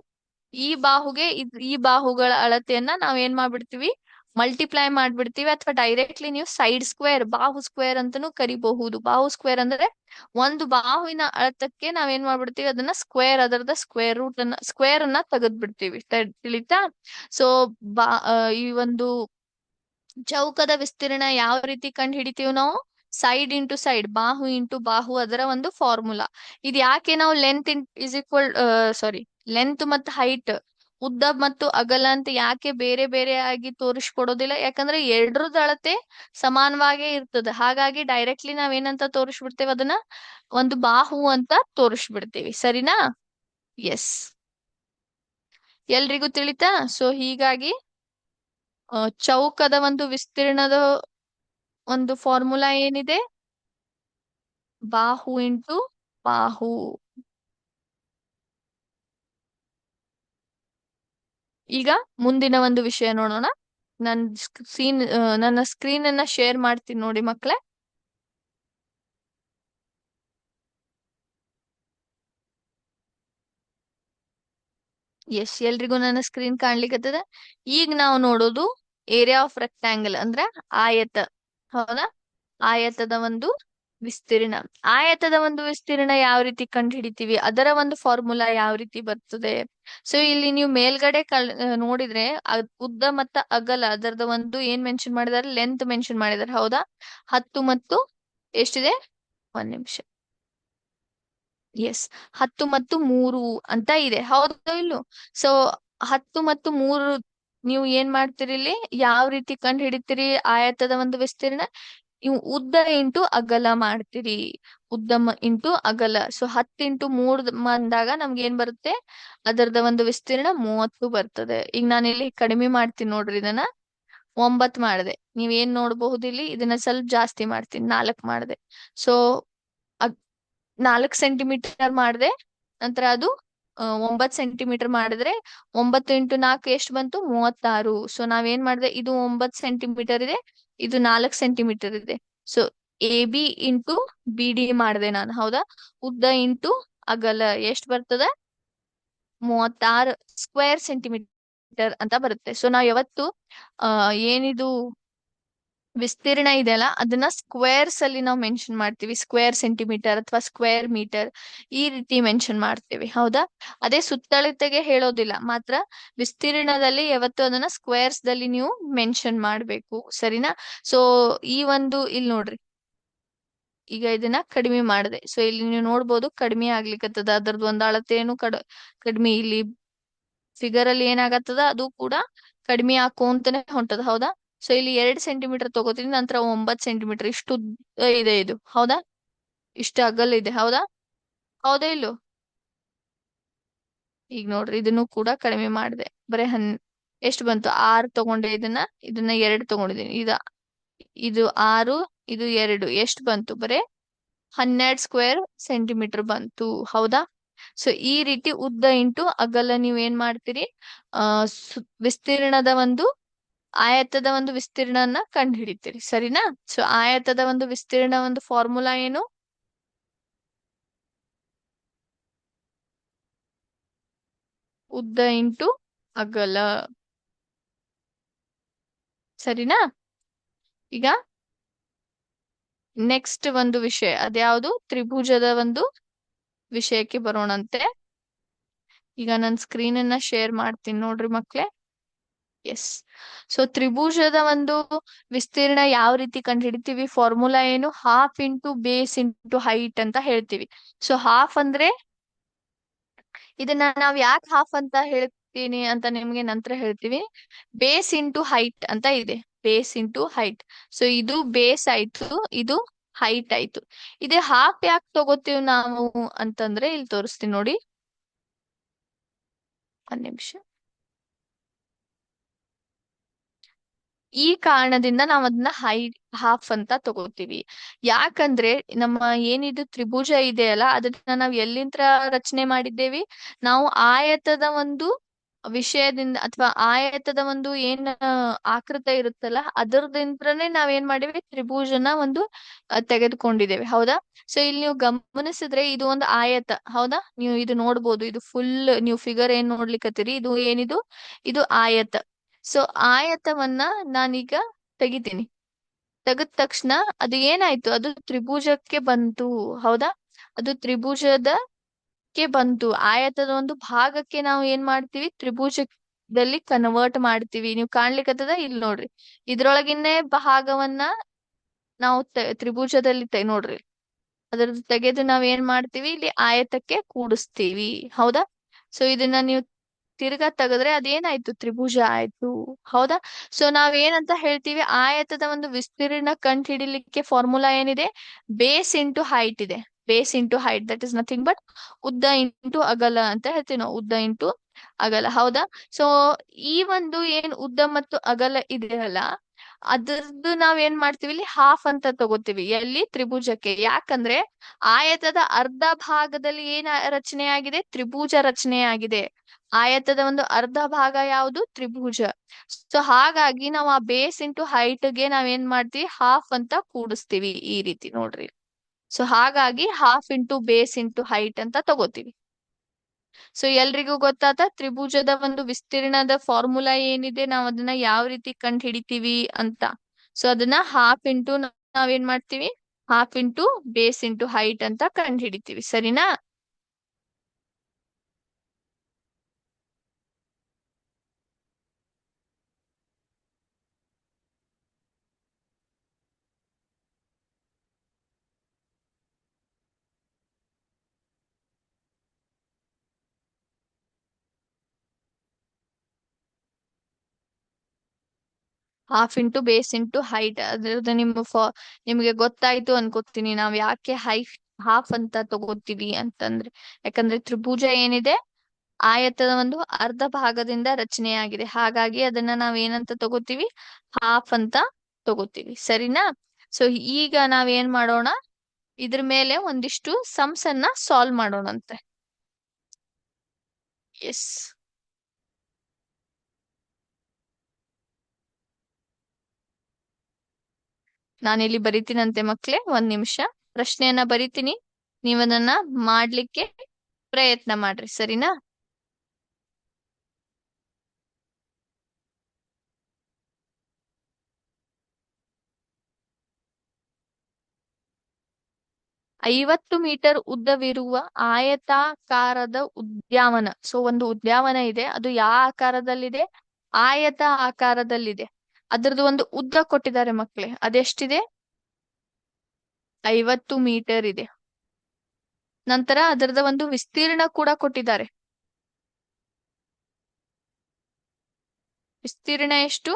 ಈ ಬಾಹುಗೆ ಈ ಬಾಹುಗಳ ಅಳತೆಯನ್ನ ನಾವ್ ಏನ್ ಮಾಡ್ಬಿಡ್ತೀವಿ, ಮಲ್ಟಿಪ್ಲೈ ಮಾಡ್ಬಿಡ್ತೀವಿ. ಅಥವಾ ಡೈರೆಕ್ಟ್ಲಿ ನೀವು ಸೈಡ್ ಸ್ಕ್ವೇರ್, ಬಾಹು ಸ್ಕ್ವೇರ್ ಅಂತಾನೂ ಕರಿಬಹುದು. ಬಾಹು ಸ್ಕ್ವೇರ್ ಅಂದ್ರೆ ಒಂದು ಬಾಹುವಿನ ಅಳತಕ್ಕೆ ನಾವೇನ್ ಮಾಡ್ಬಿಡ್ತೀವಿ, ಅದನ್ನ ಸ್ಕ್ವೇರ್, ಅದರದ ಸ್ಕ್ವೇರ್ ಅನ್ನ ತೆಗೆದ್ ಬಿಡ್ತೀವಿ. ತಿಳಿತಾ? ಸೊ ಈ ಒಂದು ಚೌಕದ ವಿಸ್ತೀರ್ಣ ಯಾವ ರೀತಿ ಕಂಡು ಹಿಡಿತೀವಿ ನಾವು? ಸೈಡ್ ಇಂಟು ಸೈಡ್, ಬಾಹು ಇಂಟು ಬಾಹು, ಅದರ ಒಂದು ಫಾರ್ಮುಲಾ. ಇದು ಯಾಕೆ ನಾವು length is equal sorry length ಮತ್ತು ಹೈಟ್, ಉದ್ದ ಮತ್ತು ಅಗಲ ಅಂತ ಯಾಕೆ ಬೇರೆ ಬೇರೆ ಆಗಿ ತೋರಿಸ್ಕೊಡೋದಿಲ್ಲ? ಯಾಕಂದ್ರೆ ಎರಡರದ್ದು ಅಳತೆ ಸಮಾನವಾಗೇ ಇರ್ತದೆ. ಹಾಗಾಗಿ ಡೈರೆಕ್ಟ್ಲಿ ನಾವೇನಂತ ತೋರಿಸ್ಬಿಡ್ತೇವೆ, ಅದನ್ನ ಒಂದು ಬಾಹು ಅಂತ ತೋರಿಸ್ಬಿಡ್ತೀವಿ. ಸರಿನಾ? ಎಸ್, ಎಲ್ರಿಗೂ ತಿಳಿತಾ? ಸೊ ಹೀಗಾಗಿ ಚೌಕದ ಒಂದು ವಿಸ್ತೀರ್ಣದ ಒಂದು ಫಾರ್ಮುಲಾ ಏನಿದೆ, ಬಾಹು ಇಂಟು ಬಾಹು. ಈಗ ಮುಂದಿನ ಒಂದು ವಿಷಯ ನೋಡೋಣ. ನನ್ನ ಸ್ಕ್ರೀನ್ ಅನ್ನ ಶೇರ್ ಮಾಡ್ತೀನಿ ನೋಡಿ ಮಕ್ಕಳೇ. ಎಸ್, ಎಲ್ರಿಗೂ ನನ್ನ ಸ್ಕ್ರೀನ್ ಕಾಣ್ಲಿಕ್ಕತ್ತದ. ಈಗ ನಾವು ನೋಡೋದು ಏರಿಯಾ ಆಫ್ ರೆಕ್ಟ್ಯಾಂಗಲ್ ಅಂದ್ರೆ ಆಯತ, ಹೌದಾ. ಆಯತದ ಒಂದು ವಿಸ್ತೀರ್ಣ. ಆಯತದ ಒಂದು ವಿಸ್ತೀರ್ಣ ಯಾವ ರೀತಿ ಕಂಡು ಹಿಡಿತೀವಿ, ಅದರ ಒಂದು ಫಾರ್ಮುಲಾ ಯಾವ ರೀತಿ ಬರ್ತದೆ? ಸೊ ಇಲ್ಲಿ ನೀವು ಮೇಲ್ಗಡೆ ನೋಡಿದ್ರೆ ಉದ್ದ ಮತ್ತು ಅಗಲ ಅದರದ ಒಂದು ಏನ್ ಮೆನ್ಷನ್ ಮಾಡಿದಾರೆ, ಲೆಂತ್ ಮೆನ್ಷನ್ ಮಾಡಿದಾರೆ, ಹೌದಾ. 10 ಮತ್ತು ಎಷ್ಟಿದೆ, ಒಂದ್ ನಿಮಿಷ. ಎಸ್, 10 ಮತ್ತು 3 ಅಂತ ಇದೆ, ಹೌದೋ ಇಲ್ಲೋ? ಸೊ 10 ಮತ್ತು 3 ನೀವು ಏನ್ ಮಾಡ್ತೀರಿ ಇಲ್ಲಿ, ಯಾವ ರೀತಿ ಕಂಡು ಹಿಡಿತೀರಿ ಆಯತದ ಒಂದು ವಿಸ್ತೀರ್ಣ? ನೀವು ಉದ್ದ ಇಂಟು ಅಗಲ ಮಾಡ್ತೀರಿ, ಉದ್ದ ಇಂಟು ಅಗಲ. ಸೊ 10 ಇಂಟು 3 ಬಂದಾಗ ನಮ್ಗೆ ಏನ್ ಬರುತ್ತೆ, ಅದರದ ಒಂದು ವಿಸ್ತೀರ್ಣ 30 ಬರ್ತದೆ. ಈಗ ನಾನು ಇಲ್ಲಿ ಕಡಿಮೆ ಮಾಡ್ತೀನಿ ನೋಡ್ರಿ, ಇದನ್ನ 9 ಮಾಡಿದೆ. ನೀವೇನ್ ನೋಡಬಹುದು ಇಲ್ಲಿ, ಇದನ್ನ ಸ್ವಲ್ಪ ಜಾಸ್ತಿ ಮಾಡ್ತೀನಿ, 4 ಮಾಡಿದೆ. ಸೊ 4 ಸೆಂಟಿಮೀಟರ್ ಮಾಡಿದೆ, ನಂತರ ಅದು 9 ಸೆಂಟಿಮೀಟರ್ ಮಾಡಿದ್ರೆ 9 ಇಂಟು 4 ಎಷ್ಟು ಬಂತು, 36. ಸೊ ನಾವೇನ್ ಮಾಡಿದೆ, ಇದು 9 ಸೆಂಟಿಮೀಟರ್ ಇದೆ, ಇದು 4 ಸೆಂಟಿಮೀಟರ್ ಇದೆ. ಸೊ AB ಇಂಟು BD ಮಾಡಿದೆ ನಾನು, ಹೌದಾ. ಉದ್ದ ಇಂಟು ಅಗಲ ಎಷ್ಟು ಬರ್ತದೆ, 36 ಸ್ಕ್ವೇರ್ ಸೆಂಟಿಮೀಟರ್ ಅಂತ ಬರುತ್ತೆ. ಸೊ ನಾವ್ ಯಾವತ್ತು ಏನಿದು ವಿಸ್ತೀರ್ಣ ಇದೆಯಲ್ಲ, ಅದನ್ನ ಸ್ಕ್ವೇರ್ಸ್ ಅಲ್ಲಿ ನಾವು ಮೆನ್ಷನ್ ಮಾಡ್ತೀವಿ. ಸ್ಕ್ವೇರ್ ಸೆಂಟಿಮೀಟರ್ ಅಥವಾ ಸ್ಕ್ವೇರ್ ಮೀಟರ್, ಈ ರೀತಿ ಮೆನ್ಷನ್ ಮಾಡ್ತೀವಿ, ಹೌದಾ. ಅದೇ ಸುತ್ತಳತೆಗೆ ಹೇಳೋದಿಲ್ಲ, ಮಾತ್ರ ವಿಸ್ತೀರ್ಣದಲ್ಲಿ ಯಾವತ್ತು ಅದನ್ನ ಸ್ಕ್ವೇರ್ಸ್ ದಲ್ಲಿ ನೀವು ಮೆನ್ಷನ್ ಮಾಡ್ಬೇಕು, ಸರಿನಾ. ಸೊ ಈ ಒಂದು ಇಲ್ಲಿ ನೋಡ್ರಿ, ಈಗ ಇದನ್ನ ಕಡಿಮೆ ಮಾಡಿದೆ. ಸೊ ಇಲ್ಲಿ ನೀವು ನೋಡ್ಬೋದು ಕಡಿಮೆ ಆಗ್ಲಿಕ್ಕತ್ತದ, ಅದರದ್ದು ಒಂದು ಅಳತೆಯನ್ನು ಕಡಿಮೆ ಇಲ್ಲಿ ಫಿಗರ್ ಅಲ್ಲಿ ಏನಾಗತ್ತದ, ಅದು ಕೂಡ ಕಡಿಮೆ ಆಕೋಂತಾನೆ ಹೊಂಟದ, ಹೌದಾ. ಸೊ ಇಲ್ಲಿ 2 ಸೆಂಟಿಮೀಟರ್ ತಗೋತೀನಿ, ನಂತರ 9 ಸೆಂಟಿಮೀಟರ್ ಇಷ್ಟು ಉದ್ದ ಇದೆ ಇದು, ಹೌದಾ? ಇಷ್ಟು ಅಗಲ ಇದೆ, ಹೌದಾ? ಹೌದಾ ಇಲ್ಲೋ? ಈಗ ನೋಡ್ರಿ, ಇದನ್ನು ಕೂಡ ಕಡಿಮೆ ಮಾಡಿದೆ. ಬರೀ ಎಷ್ಟು ಬಂತು? 6 ತಗೊಂಡೆ ಇದನ್ನ 2 ತಗೊಂಡಿದ್ದೀನಿ. ಇದು 6, ಇದು 2 ಎಷ್ಟು ಬಂತು? ಬರೇ 12 ಸ್ಕ್ವೇರ್ ಸೆಂಟಿಮೀಟರ್ ಬಂತು, ಹೌದಾ? ಸೊ ಈ ರೀತಿ ಉದ್ದ ಇಂಟು ಅಗಲ ನೀವ್ ಏನ್ ಮಾಡ್ತೀರಿ? ಆ ವಿಸ್ತೀರ್ಣದ ಒಂದು ಆಯತದ ಒಂದು ವಿಸ್ತೀರ್ಣನ ಕಂಡು ಹಿಡಿತೀರಿ, ಸರಿನಾ? ಸೊ ಆಯತದ ಒಂದು ವಿಸ್ತೀರ್ಣ ಒಂದು ಫಾರ್ಮುಲಾ ಏನು? ಉದ್ದ ಇಂಟು ಅಗಲ, ಸರಿನಾ? ಈಗ ನೆಕ್ಸ್ಟ್ ಒಂದು ವಿಷಯ, ಅದ್ಯಾವುದು? ತ್ರಿಭುಜದ ಒಂದು ವಿಷಯಕ್ಕೆ ಬರೋಣಂತೆ. ಈಗ ನನ್ನ ಸ್ಕ್ರೀನ್ ಅನ್ನ ಶೇರ್ ಮಾಡ್ತೀನಿ ನೋಡ್ರಿ ಮಕ್ಳೇ. ಎಸ್. ಸೊ ತ್ರಿಭುಜದ ಒಂದು ವಿಸ್ತೀರ್ಣ ಯಾವ ರೀತಿ ಕಂಡುಹಿಡಿತೀವಿ? ಫಾರ್ಮುಲಾ ಏನು? Half into base into height ಅಂತ ಹೇಳ್ತೀವಿ. ಸೊ ಹಾಫ್ ಅಂದ್ರೆ, ಇದನ್ನ ನಾವ್ ಯಾಕೆ ಹಾಫ್ ಅಂತ ಹೇಳ್ತೀನಿ ಅಂತ ನಿಮ್ಗೆ ನಂತರ ಹೇಳ್ತೀವಿ. ಬೇಸ್ ಇಂಟು ಹೈಟ್ ಅಂತ ಇದೆ, ಬೇಸ್ ಇಂಟು ಹೈಟ್. ಸೊ ಇದು ಬೇಸ್ ಆಯ್ತು, ಇದು ಹೈಟ್ ಆಯ್ತು. ಇದೇ ಹಾಫ್ ಯಾಕೆ ತಗೋತೀವಿ ನಾವು ಅಂತಂದ್ರೆ ಇಲ್ಲಿ ತೋರಿಸ್ತೀನಿ ನೋಡಿ, ಒಂದ್ ನಿಮಿಷ. ಈ ಕಾರಣದಿಂದ ನಾವ್ ಅದನ್ನ ಹಾಫ್ ಅಂತ ತಗೋತೀವಿ. ಯಾಕಂದ್ರೆ ನಮ್ಮ ಏನಿದು ತ್ರಿಭುಜ ಇದೆಯಲ್ಲ, ಅದನ್ನ ನಾವ್ ಎಲ್ಲಿಂದ ರಚನೆ ಮಾಡಿದ್ದೇವಿ? ನಾವು ಆಯತದ ಒಂದು ವಿಷಯದಿಂದ, ಅಥವಾ ಆಯತದ ಒಂದು ಏನ್ ಆಕೃತ ಇರುತ್ತಲ್ಲ, ಅದರದಿಂತ್ರನೇ ನಾವೇನ್ ಮಾಡಿವಿ? ತ್ರಿಭುಜನ ಒಂದು ತೆಗೆದುಕೊಂಡಿದ್ದೇವೆ, ಹೌದಾ? ಸೊ ಇಲ್ಲಿ ನೀವು ಗಮನಿಸಿದ್ರೆ ಇದು ಒಂದು ಆಯತ, ಹೌದಾ? ನೀವು ಇದು ನೋಡ್ಬೋದು, ಇದು ಫುಲ್ ನೀವು ಫಿಗರ್ ಏನ್ ನೋಡ್ಲಿಕ್ಕತ್ತೀರಿ, ಇದು ಏನಿದು? ಇದು ಆಯತ. ಸೊ ಆಯತವನ್ನ ನಾನೀಗ ತೆಗಿತೀನಿ. ತೆಗೆದ ತಕ್ಷಣ ಅದು ಏನಾಯ್ತು? ಅದು ತ್ರಿಭುಜಕ್ಕೆ ಬಂತು, ಹೌದಾ? ಅದು ತ್ರಿಭುಜದಕ್ಕೆ ಬಂತು. ಆಯತದ ಒಂದು ಭಾಗಕ್ಕೆ ನಾವು ಏನ್ ಮಾಡ್ತೀವಿ? ತ್ರಿಭುಜದಲ್ಲಿ ಕನ್ವರ್ಟ್ ಮಾಡ್ತೀವಿ. ನೀವು ಕಾಣ್ಲಿಕ್ಕತ್ತದ ಇಲ್ಲಿ ನೋಡ್ರಿ, ಇದ್ರೊಳಗಿನ್ನೇ ಭಾಗವನ್ನ ನಾವು ತ್ರಿಭುಜದಲ್ಲಿ ನೋಡ್ರಿ, ಅದ್ರದ್ದು ತೆಗೆದು ನಾವ್ ಏನ್ ಮಾಡ್ತೀವಿ? ಇಲ್ಲಿ ಆಯತಕ್ಕೆ ಕೂಡಿಸ್ತೀವಿ, ಹೌದಾ? ಸೊ ಇದನ್ನ ನೀವು ತಿರ್ಗಾ ತೆಗೆದ್ರೆ ಅದೇನಾಯ್ತು? ತ್ರಿಭುಜ ಆಯ್ತು, ಹೌದಾ? ಸೊ ನಾವ್ ಏನಂತ ಹೇಳ್ತೀವಿ? ಆಯತದ ಒಂದು ವಿಸ್ತೀರ್ಣ ಕಂಡು ಹಿಡಿಲಿಕ್ಕೆ ಫಾರ್ಮುಲಾ ಏನಿದೆ? ಬೇಸ್ ಇಂಟು ಹೈಟ್ ಇದೆ. Base into height, that is nothing but ಉದ್ದ ಇಂಟು ಅಗಲ ಅಂತ ಹೇಳ್ತೀವಿ ನಾವು, ಉದ್ದ ಇಂಟು ಅಗಲ, ಹೌದಾ? ಸೊ ಈ ಒಂದು ಏನ್ ಉದ್ದ ಮತ್ತು ಅಗಲ ಇದೆಯಲ್ಲ, ಅದ್ರದ್ದು ನಾವ್ ಏನ್ ಮಾಡ್ತೀವಿ? ಇಲ್ಲಿ ಹಾಫ್ ಅಂತ ತಗೋತೀವಿ. ಎಲ್ಲಿ? ತ್ರಿಭುಜಕ್ಕೆ. ಯಾಕಂದ್ರೆ ಆಯತದ ಅರ್ಧ ಭಾಗದಲ್ಲಿ ಏನ್ ರಚನೆ ಆಗಿದೆ? ತ್ರಿಭುಜ ರಚನೆ ಆಗಿದೆ. ಆಯತದ ಒಂದು ಅರ್ಧ ಭಾಗ ಯಾವುದು? ತ್ರಿಭುಜ. ಸೊ ಹಾಗಾಗಿ ನಾವು ಆ ಬೇಸ್ ಇಂಟು ಹೈಟ್ ಗೆ ನಾವ್ ಏನ್ ಮಾಡ್ತೀವಿ? ಹಾಫ್ ಅಂತ ಕೂಡಿಸ್ತೀವಿ, ಈ ರೀತಿ ನೋಡ್ರಿ. ಸೊ ಹಾಗಾಗಿ half into base into height ಅಂತ ತಗೋತೀವಿ. ಸೊ ಎಲ್ರಿಗೂ ಗೊತ್ತಾತ ತ್ರಿಭುಜದ ಒಂದು ವಿಸ್ತೀರ್ಣದ ಫಾರ್ಮುಲಾ ಏನಿದೆ, ನಾವ್ ಅದನ್ನ ಯಾವ ರೀತಿ ಕಂಡು ಹಿಡಿತೀವಿ ಅಂತ. ಸೊ ಅದನ್ನ ಹಾಫ್ ಇಂಟು ನಾವೇನ್ ಮಾಡ್ತೀವಿ? Half into base into height ಅಂತ ಕಂಡು ಹಿಡಿತೀವಿ, ಸರಿನಾ? Half into base into height, ಅದ್ರದ್ದು ನಿಮ್ಗೆ ಗೊತ್ತಾಯ್ತು ಅನ್ಕೋತೀನಿ ನಾವ್ ಯಾಕೆ ಹಾಫ್ ಅಂತ ತಗೋತೀವಿ ಅಂತಂದ್ರೆ. ಯಾಕಂದ್ರೆ ತ್ರಿಭುಜ ಏನಿದೆ, ಆಯತದ ಒಂದು ಅರ್ಧ ಭಾಗದಿಂದ ರಚನೆಯಾಗಿದೆ. ಹಾಗಾಗಿ ಅದನ್ನ ನಾವ್ ಏನಂತ ತಗೋತೀವಿ? ಹಾಫ್ ಅಂತ ತಗೋತೀವಿ, ಸರಿನಾ? ಸೊ ಈಗ ನಾವ್ ಏನ್ ಮಾಡೋಣ? ಇದ್ರ ಮೇಲೆ ಒಂದಿಷ್ಟು ಸಮ್ಸ್ ಅನ್ನ ಸಾಲ್ವ್ ಮಾಡೋಣಂತೆ. ಎಸ್. ನಾನಿಲ್ಲಿ ಬರಿತೀನಂತೆ ಮಕ್ಳೇ, ಒಂದ್ ನಿಮಿಷ. ಪ್ರಶ್ನೆಯನ್ನ ಬರಿತೀನಿ, ನೀವದನ್ನ ಮಾಡ್ಲಿಕ್ಕೆ ಪ್ರಯತ್ನ ಮಾಡ್ರಿ, ಸರಿನಾ? 50 ಮೀಟರ್ ಉದ್ದವಿರುವ ಆಯತಾಕಾರದ ಉದ್ಯಾನವನ. ಸೊ ಒಂದು ಉದ್ಯಾನವನ ಇದೆ, ಅದು ಯಾವ ಆಕಾರದಲ್ಲಿದೆ? ಆಯತ ಆಕಾರದಲ್ಲಿದೆ. ಅದ್ರದ್ದು ಒಂದು ಉದ್ದ ಕೊಟ್ಟಿದ್ದಾರೆ ಮಕ್ಳೇ, ಅದೆಷ್ಟಿದೆ? 50 ಮೀಟರ್ ಇದೆ. ನಂತರ ಅದರದ ಒಂದು ವಿಸ್ತೀರ್ಣ ಕೂಡ ಕೊಟ್ಟಿದ್ದಾರೆ. ವಿಸ್ತೀರ್ಣ ಎಷ್ಟು?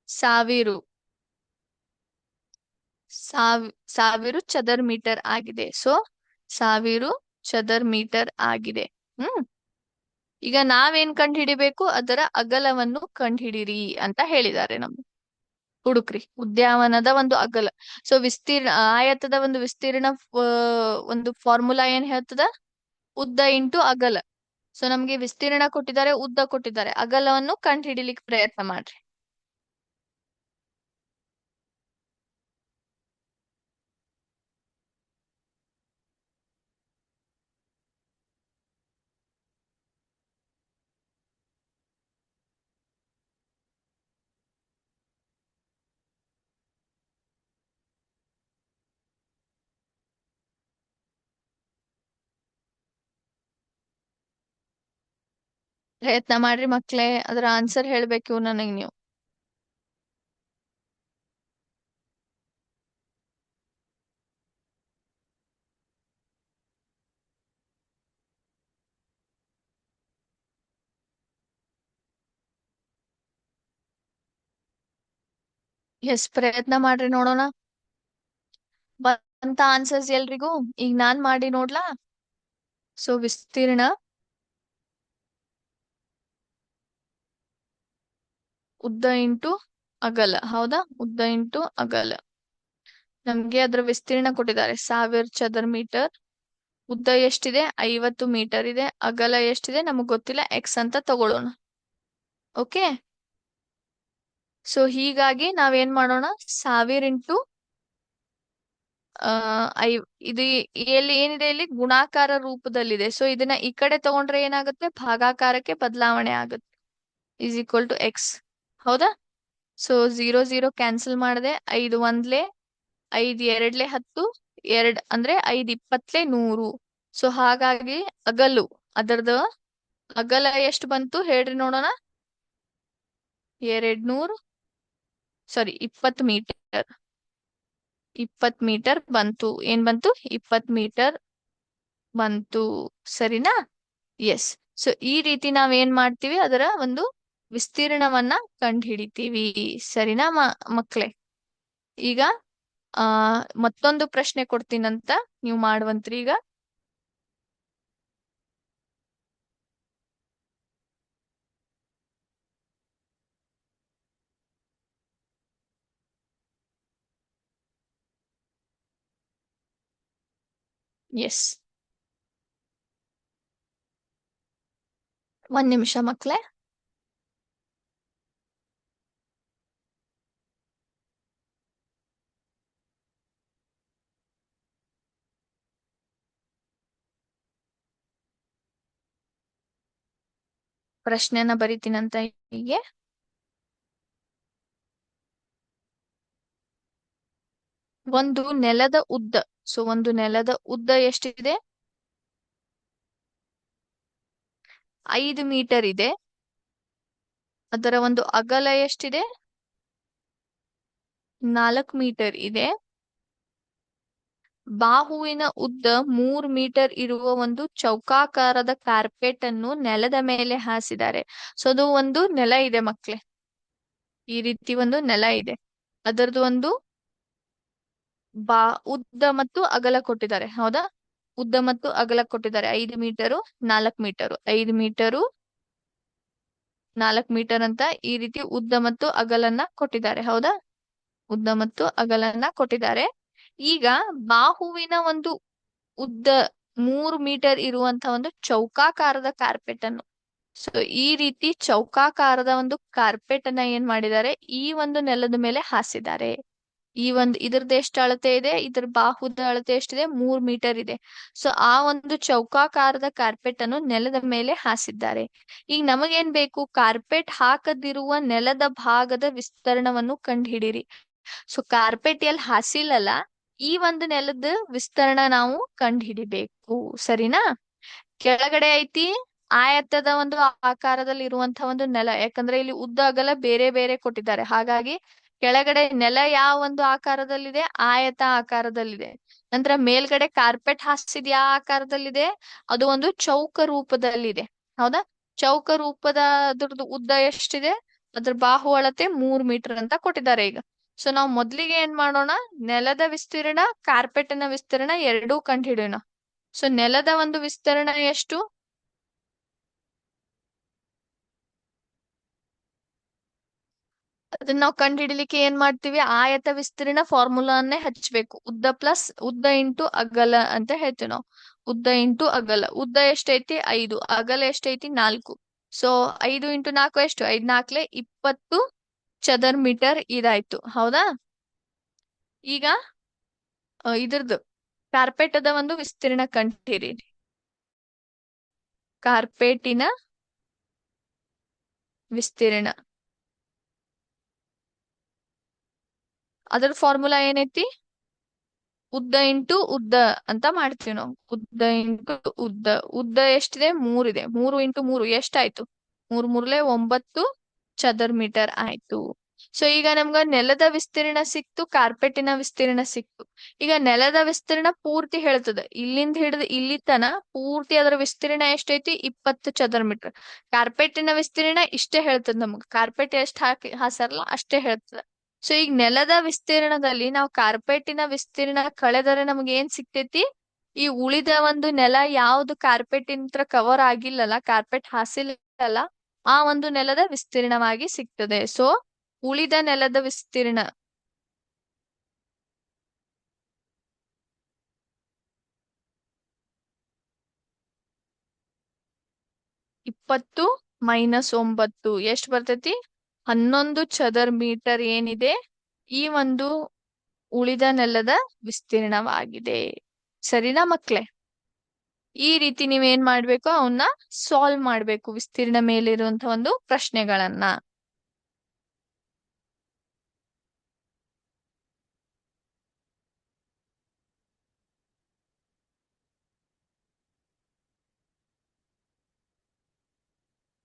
ಸಾವಿರು ಸಾವಿರ ಚದರ್ ಮೀಟರ್ ಆಗಿದೆ. ಸೊ ಸಾವಿರ ಚದರ್ ಮೀಟರ್ ಆಗಿದೆ. ಹ್ಮ್ ಈಗ ನಾವೇನ್ ಕಂಡುಹಿಡಿಬೇಕು, ಅದರ ಅಗಲವನ್ನು ಕಂಡುಹಿಡಿರಿ ಅಂತ ಹೇಳಿದ್ದಾರೆ ನಮ್ಗೆ. ಹುಡುಕ್ರಿ ಉದ್ಯಾನವನದ ಒಂದು ಅಗಲ. ಸೊ ವಿಸ್ತೀರ್ಣ, ಆಯತದ ಒಂದು ವಿಸ್ತೀರ್ಣ, ಒಂದು ಫಾರ್ಮುಲಾ ಏನ್ ಹೇಳ್ತದ, ಉದ್ದ ಇಂಟು ಅಗಲ. ಸೊ ನಮ್ಗೆ ವಿಸ್ತೀರ್ಣ ಕೊಟ್ಟಿದ್ದಾರೆ, ಉದ್ದ ಕೊಟ್ಟಿದ್ದಾರೆ, ಅಗಲವನ್ನು ಕಂಡುಹಿಡಿಲಿಕ್ಕೆ ಪ್ರಯತ್ನ ಮಾಡ್ರಿ. ಪ್ರಯತ್ನ ಮಾಡ್ರಿ ಮಕ್ಳೇ, ಅದರ ಆನ್ಸರ್ ಹೇಳ್ಬೇಕು ನನಗ್ ನೀವು. ಎಸ್, ಪ್ರಯತ್ನ ಮಾಡ್ರಿ ನೋಡೋಣ. ಬಂತ ಆನ್ಸರ್ಸ್ ಎಲ್ರಿಗೂ? ಈಗ ನಾನ್ ಮಾಡಿ ನೋಡ್ಲಾ? ಸೊ ವಿಸ್ತೀರ್ಣ ಉದ್ದ ಇಂಟು ಅಗಲ, ಹೌದಾ? ಉದ್ದ ಇಂಟು ಅಗಲ. ನಮ್ಗೆ ಅದ್ರ ವಿಸ್ತೀರ್ಣ ಕೊಟ್ಟಿದ್ದಾರೆ 1000 ಚದರ್ ಮೀಟರ್. ಉದ್ದ ಎಷ್ಟಿದೆ? 50 ಮೀಟರ್ ಇದೆ. ಅಗಲ ಎಷ್ಟಿದೆ ನಮಗ್ ಗೊತ್ತಿಲ್ಲ, ಎಕ್ಸ್ ಅಂತ ತಗೊಳ್ಳೋಣ. ಓಕೆ. ಸೊ ಹೀಗಾಗಿ ನಾವೇನ್ ಮಾಡೋಣ, 1000 ಇಂಟು ಆ ಐ ಇದು ಎಲ್ಲಿ ಏನಿದೆ, ಇಲ್ಲಿ ಗುಣಾಕಾರ ರೂಪದಲ್ಲಿದೆ. ಸೊ ಇದನ್ನ ಈ ಕಡೆ ತಗೊಂಡ್ರೆ ಏನಾಗುತ್ತೆ, ಭಾಗಾಕಾರಕ್ಕೆ ಬದಲಾವಣೆ ಆಗುತ್ತೆ. ಈಸ್ ಈಕ್ವಲ್ ಟು ಎಕ್ಸ್, ಹೌದಾ? ಸೊ 0 0 ಕ್ಯಾನ್ಸಲ್ ಮಾಡಿದೆ. 5 ಒಂದ್ಲೆ, 5 ಎರಡ್ಲೆ 10, 2 ಅಂದ್ರೆ 5 20 100. ಸೊ ಹಾಗಾಗಿ ಅದರದ್ದು ಅಗಲ ಎಷ್ಟು ಬಂತು ಹೇಳ್ರಿ ನೋಡೋಣ. 200, ಸಾರಿ 20 ಮೀಟರ್. 20 ಮೀಟರ್ ಬಂತು. ಏನ್ ಬಂತು? 20 ಮೀಟರ್ ಬಂತು. ಸರಿನಾ? ಎಸ್. ಸೊ ಈ ರೀತಿ ನಾವ್ ಏನ್ ಮಾಡ್ತೀವಿ, ಅದರ ಒಂದು ವಿಸ್ತೀರ್ಣವನ್ನ ಕಂಡುಹಿಡಿತೀವಿ. ಸರಿನಾ ಮಕ್ಳೇ? ಈಗ ಮತ್ತೊಂದು ಪ್ರಶ್ನೆ ಕೊಡ್ತೀನಂತ ನೀವು ಮಾಡುವಂತ್ರಿ ಈಗ. ಎಸ್, ಒಂದ್ ನಿಮಿಷ ಮಕ್ಳೇ. ಪ್ರಶ್ನೆನ ಬರಿತೀನಂತ ಹೀಗೆ. ಒಂದು ನೆಲದ ಉದ್ದ, ಸೊ ಒಂದು ನೆಲದ ಉದ್ದ ಎಷ್ಟಿದೆ? 5 ಮೀಟರ್ ಇದೆ. ಅದರ ಒಂದು ಅಗಲ ಎಷ್ಟಿದೆ? 4 ಮೀಟರ್ ಇದೆ. ಬಾಹುವಿನ ಉದ್ದ 3 ಮೀಟರ್ ಇರುವ ಒಂದು ಚೌಕಾಕಾರದ ಕಾರ್ಪೆಟ್ ಅನ್ನು ನೆಲದ ಮೇಲೆ ಹಾಸಿದ್ದಾರೆ. ಸೊ ಅದು ಒಂದು ನೆಲ ಇದೆ ಮಕ್ಳೇ, ಈ ರೀತಿ ಒಂದು ನೆಲ ಇದೆ. ಅದರದ್ದು ಒಂದು ಉದ್ದ ಮತ್ತು ಅಗಲ ಕೊಟ್ಟಿದ್ದಾರೆ, ಹೌದಾ? ಉದ್ದ ಮತ್ತು ಅಗಲ ಕೊಟ್ಟಿದ್ದಾರೆ. 5 ಮೀಟರು, 4 ಮೀಟರು, 5 ಮೀಟರು, 4 ಮೀಟರ್ ಅಂತ ಈ ರೀತಿ ಉದ್ದ ಮತ್ತು ಅಗಲನ್ನ ಕೊಟ್ಟಿದ್ದಾರೆ, ಹೌದಾ? ಉದ್ದ ಮತ್ತು ಅಗಲನ್ನ ಕೊಟ್ಟಿದ್ದಾರೆ. ಈಗ ಬಾಹುವಿನ ಒಂದು ಉದ್ದ 3 ಮೀಟರ್ ಇರುವಂತ ಒಂದು ಚೌಕಾಕಾರದ ಕಾರ್ಪೆಟ್ ಅನ್ನು, ಸೊ ಈ ರೀತಿ ಚೌಕಾಕಾರದ ಒಂದು ಕಾರ್ಪೆಟ್ ಅನ್ನ ಏನ್ ಮಾಡಿದ್ದಾರೆ, ಈ ಒಂದು ನೆಲದ ಮೇಲೆ ಹಾಸಿದ್ದಾರೆ. ಇದ್ರದ್ದು ಎಷ್ಟು ಅಳತೆ ಇದೆ? ಇದ್ರ ಬಾಹುದ ಅಳತೆ ಎಷ್ಟಿದೆ? 3 ಮೀಟರ್ ಇದೆ. ಸೊ ಆ ಒಂದು ಚೌಕಾಕಾರದ ಕಾರ್ಪೆಟ್ ಅನ್ನು ನೆಲದ ಮೇಲೆ ಹಾಸಿದ್ದಾರೆ. ಈಗ ನಮಗೇನ್ ಬೇಕು? ಕಾರ್ಪೆಟ್ ಹಾಕದಿರುವ ನೆಲದ ಭಾಗದ ವಿಸ್ತರಣವನ್ನು ಕಂಡುಹಿಡಿರಿ. ಸೊ ಕಾರ್ಪೆಟ್ ಎಲ್ಲಿ ಹಾಸಿಲ್ಲಲ್ಲ, ಈ ಒಂದು ನೆಲದ ವಿಸ್ತರಣ ನಾವು ಕಂಡುಹಿಡಿಬೇಕು. ಸರಿನಾ? ಕೆಳಗಡೆ ಐತಿ ಆಯತದ ಒಂದು ಆಕಾರದಲ್ಲಿ ಇರುವಂತಹ ಒಂದು ನೆಲ, ಯಾಕಂದ್ರೆ ಇಲ್ಲಿ ಉದ್ದ ಅಗಲ ಬೇರೆ ಬೇರೆ ಕೊಟ್ಟಿದ್ದಾರೆ. ಹಾಗಾಗಿ ಕೆಳಗಡೆ ನೆಲ ಯಾವ ಒಂದು ಆಕಾರದಲ್ಲಿದೆ? ಆಯತ ಆಕಾರದಲ್ಲಿದೆ. ನಂತರ ಮೇಲ್ಗಡೆ ಕಾರ್ಪೆಟ್ ಹಾಸಿದ ಯಾವ ಆಕಾರದಲ್ಲಿದೆ? ಅದು ಒಂದು ಚೌಕ ರೂಪದಲ್ಲಿದೆ, ಹೌದಾ? ಚೌಕ ರೂಪದ ಅದ್ರದ್ದು ಉದ್ದ ಎಷ್ಟಿದೆ? ಅದ್ರ ಬಾಹು ಅಳತೆ 3 ಮೀಟರ್ ಅಂತ ಕೊಟ್ಟಿದ್ದಾರೆ ಈಗ. ಸೊ ನಾವು ಮೊದ್ಲಿಗೆ ಏನ್ ಮಾಡೋಣ, ನೆಲದ ವಿಸ್ತೀರ್ಣ ಕಾರ್ಪೆಟ್ನ ವಿಸ್ತೀರ್ಣ ಎರಡೂ ಕಂಡು ಹಿಡಿಯೋಣ. ಸೊ ನೆಲದ ಒಂದು ವಿಸ್ತೀರ್ಣ ಎಷ್ಟು? ಅದನ್ನ ನಾವು ಕಂಡು ಹಿಡಿಲಿಕ್ಕೆ ಏನ್ ಮಾಡ್ತೀವಿ, ಆಯತ ವಿಸ್ತೀರ್ಣ ಫಾರ್ಮುಲಾನ್ನೇ ಹಚ್ಬೇಕು. ಉದ್ದ ಪ್ಲಸ್ ಉದ್ದ ಇಂಟು ಅಗಲ ಅಂತ ಹೇಳ್ತೀವಿ ನಾವು. ಉದ್ದ ಇಂಟು ಅಗಲ. ಉದ್ದ ಎಷ್ಟೈತಿ? 5. ಅಗಲ ಎಷ್ಟೈತಿ? 4. ಸೊ 5 × 4 ಎಷ್ಟು? 5×4 20 ಚದರ್ ಮೀಟರ್ ಇದಾಯ್ತು. ಹೌದಾ? ಈಗ ಇದ್ರದ್ದು ಕಾರ್ಪೆಟದ ಒಂದು ವಿಸ್ತೀರ್ಣ ಕಂಡಿರಿ. ಕಾರ್ಪೆಟಿನ ವಿಸ್ತೀರ್ಣ, ಅದ್ರ ಫಾರ್ಮುಲಾ ಏನೈತಿ? ಉದ್ದ ಇಂಟು ಉದ್ದ ಅಂತ ಮಾಡ್ತೀವಿ ನಾವು. ಉದ್ದ ಇಂಟು ಉದ್ದ. ಉದ್ದ ಎಷ್ಟಿದೆ? 3 ಇದೆ. 3 × 3 ಎಷ್ಟಾಯ್ತು? 3×3 = 9 ಚದರ್ ಮೀಟರ್ ಆಯ್ತು. ಸೊ ಈಗ ನಮ್ಗ ನೆಲದ ವಿಸ್ತೀರ್ಣ ಸಿಕ್ತು, ಕಾರ್ಪೆಟಿನ ವಿಸ್ತೀರ್ಣ ಸಿಕ್ತು. ಈಗ ನೆಲದ ವಿಸ್ತೀರ್ಣ ಪೂರ್ತಿ ಹೇಳ್ತದ, ಇಲ್ಲಿಂದ ಹಿಡಿದು ಇಲ್ಲಿ ತನ ಪೂರ್ತಿ ಅದರ ವಿಸ್ತೀರ್ಣ ಎಷ್ಟೈತಿ? 20 ಚದರ್ ಮೀಟರ್. ಕಾರ್ಪೆಟಿನ ವಿಸ್ತೀರ್ಣ ಇಷ್ಟೇ ಹೇಳ್ತದ ನಮ್ಗ. ಕಾರ್ಪೆಟ್ ಎಷ್ಟ್ ಹಾಸಾರಲ್ಲ ಅಷ್ಟೇ ಹೇಳ್ತದ. ಸೊ ಈಗ ನೆಲದ ವಿಸ್ತೀರ್ಣದಲ್ಲಿ ನಾವು ಕಾರ್ಪೆಟಿನ ವಿಸ್ತೀರ್ಣ ಕಳೆದರೆ ನಮ್ಗೆ ಏನ್ ಸಿಕ್ತೈತಿ? ಈ ಉಳಿದ ಒಂದು ನೆಲ ಯಾವ್ದು ಕಾರ್ಪೆಟಿನ ಕವರ್ ಆಗಿಲ್ಲಲ್ಲ, ಕಾರ್ಪೆಟ್ ಹಾಸಿಲ್ಲಲ್ಲ, ಆ ಒಂದು ನೆಲದ ವಿಸ್ತೀರ್ಣವಾಗಿ ಸಿಗ್ತದೆ. ಸೊ ಉಳಿದ ನೆಲದ ವಿಸ್ತೀರ್ಣ 20 - 9 ಎಷ್ಟು ಬರ್ತೈತಿ? 11 ಚದರ್ ಮೀಟರ್ ಏನಿದೆ ಈ ಒಂದು ಉಳಿದ ನೆಲದ ವಿಸ್ತೀರ್ಣವಾಗಿದೆ. ಸರಿನಾ ಮಕ್ಳೇ? ಈ ರೀತಿ ನೀವೇನ್ ಮಾಡ್ಬೇಕು, ಅವನ್ನ ಸಾಲ್ವ್ ಮಾಡ್ಬೇಕು, ವಿಸ್ತೀರ್ಣ ಮೇಲಿರುವಂತ ಒಂದು ಪ್ರಶ್ನೆಗಳನ್ನ.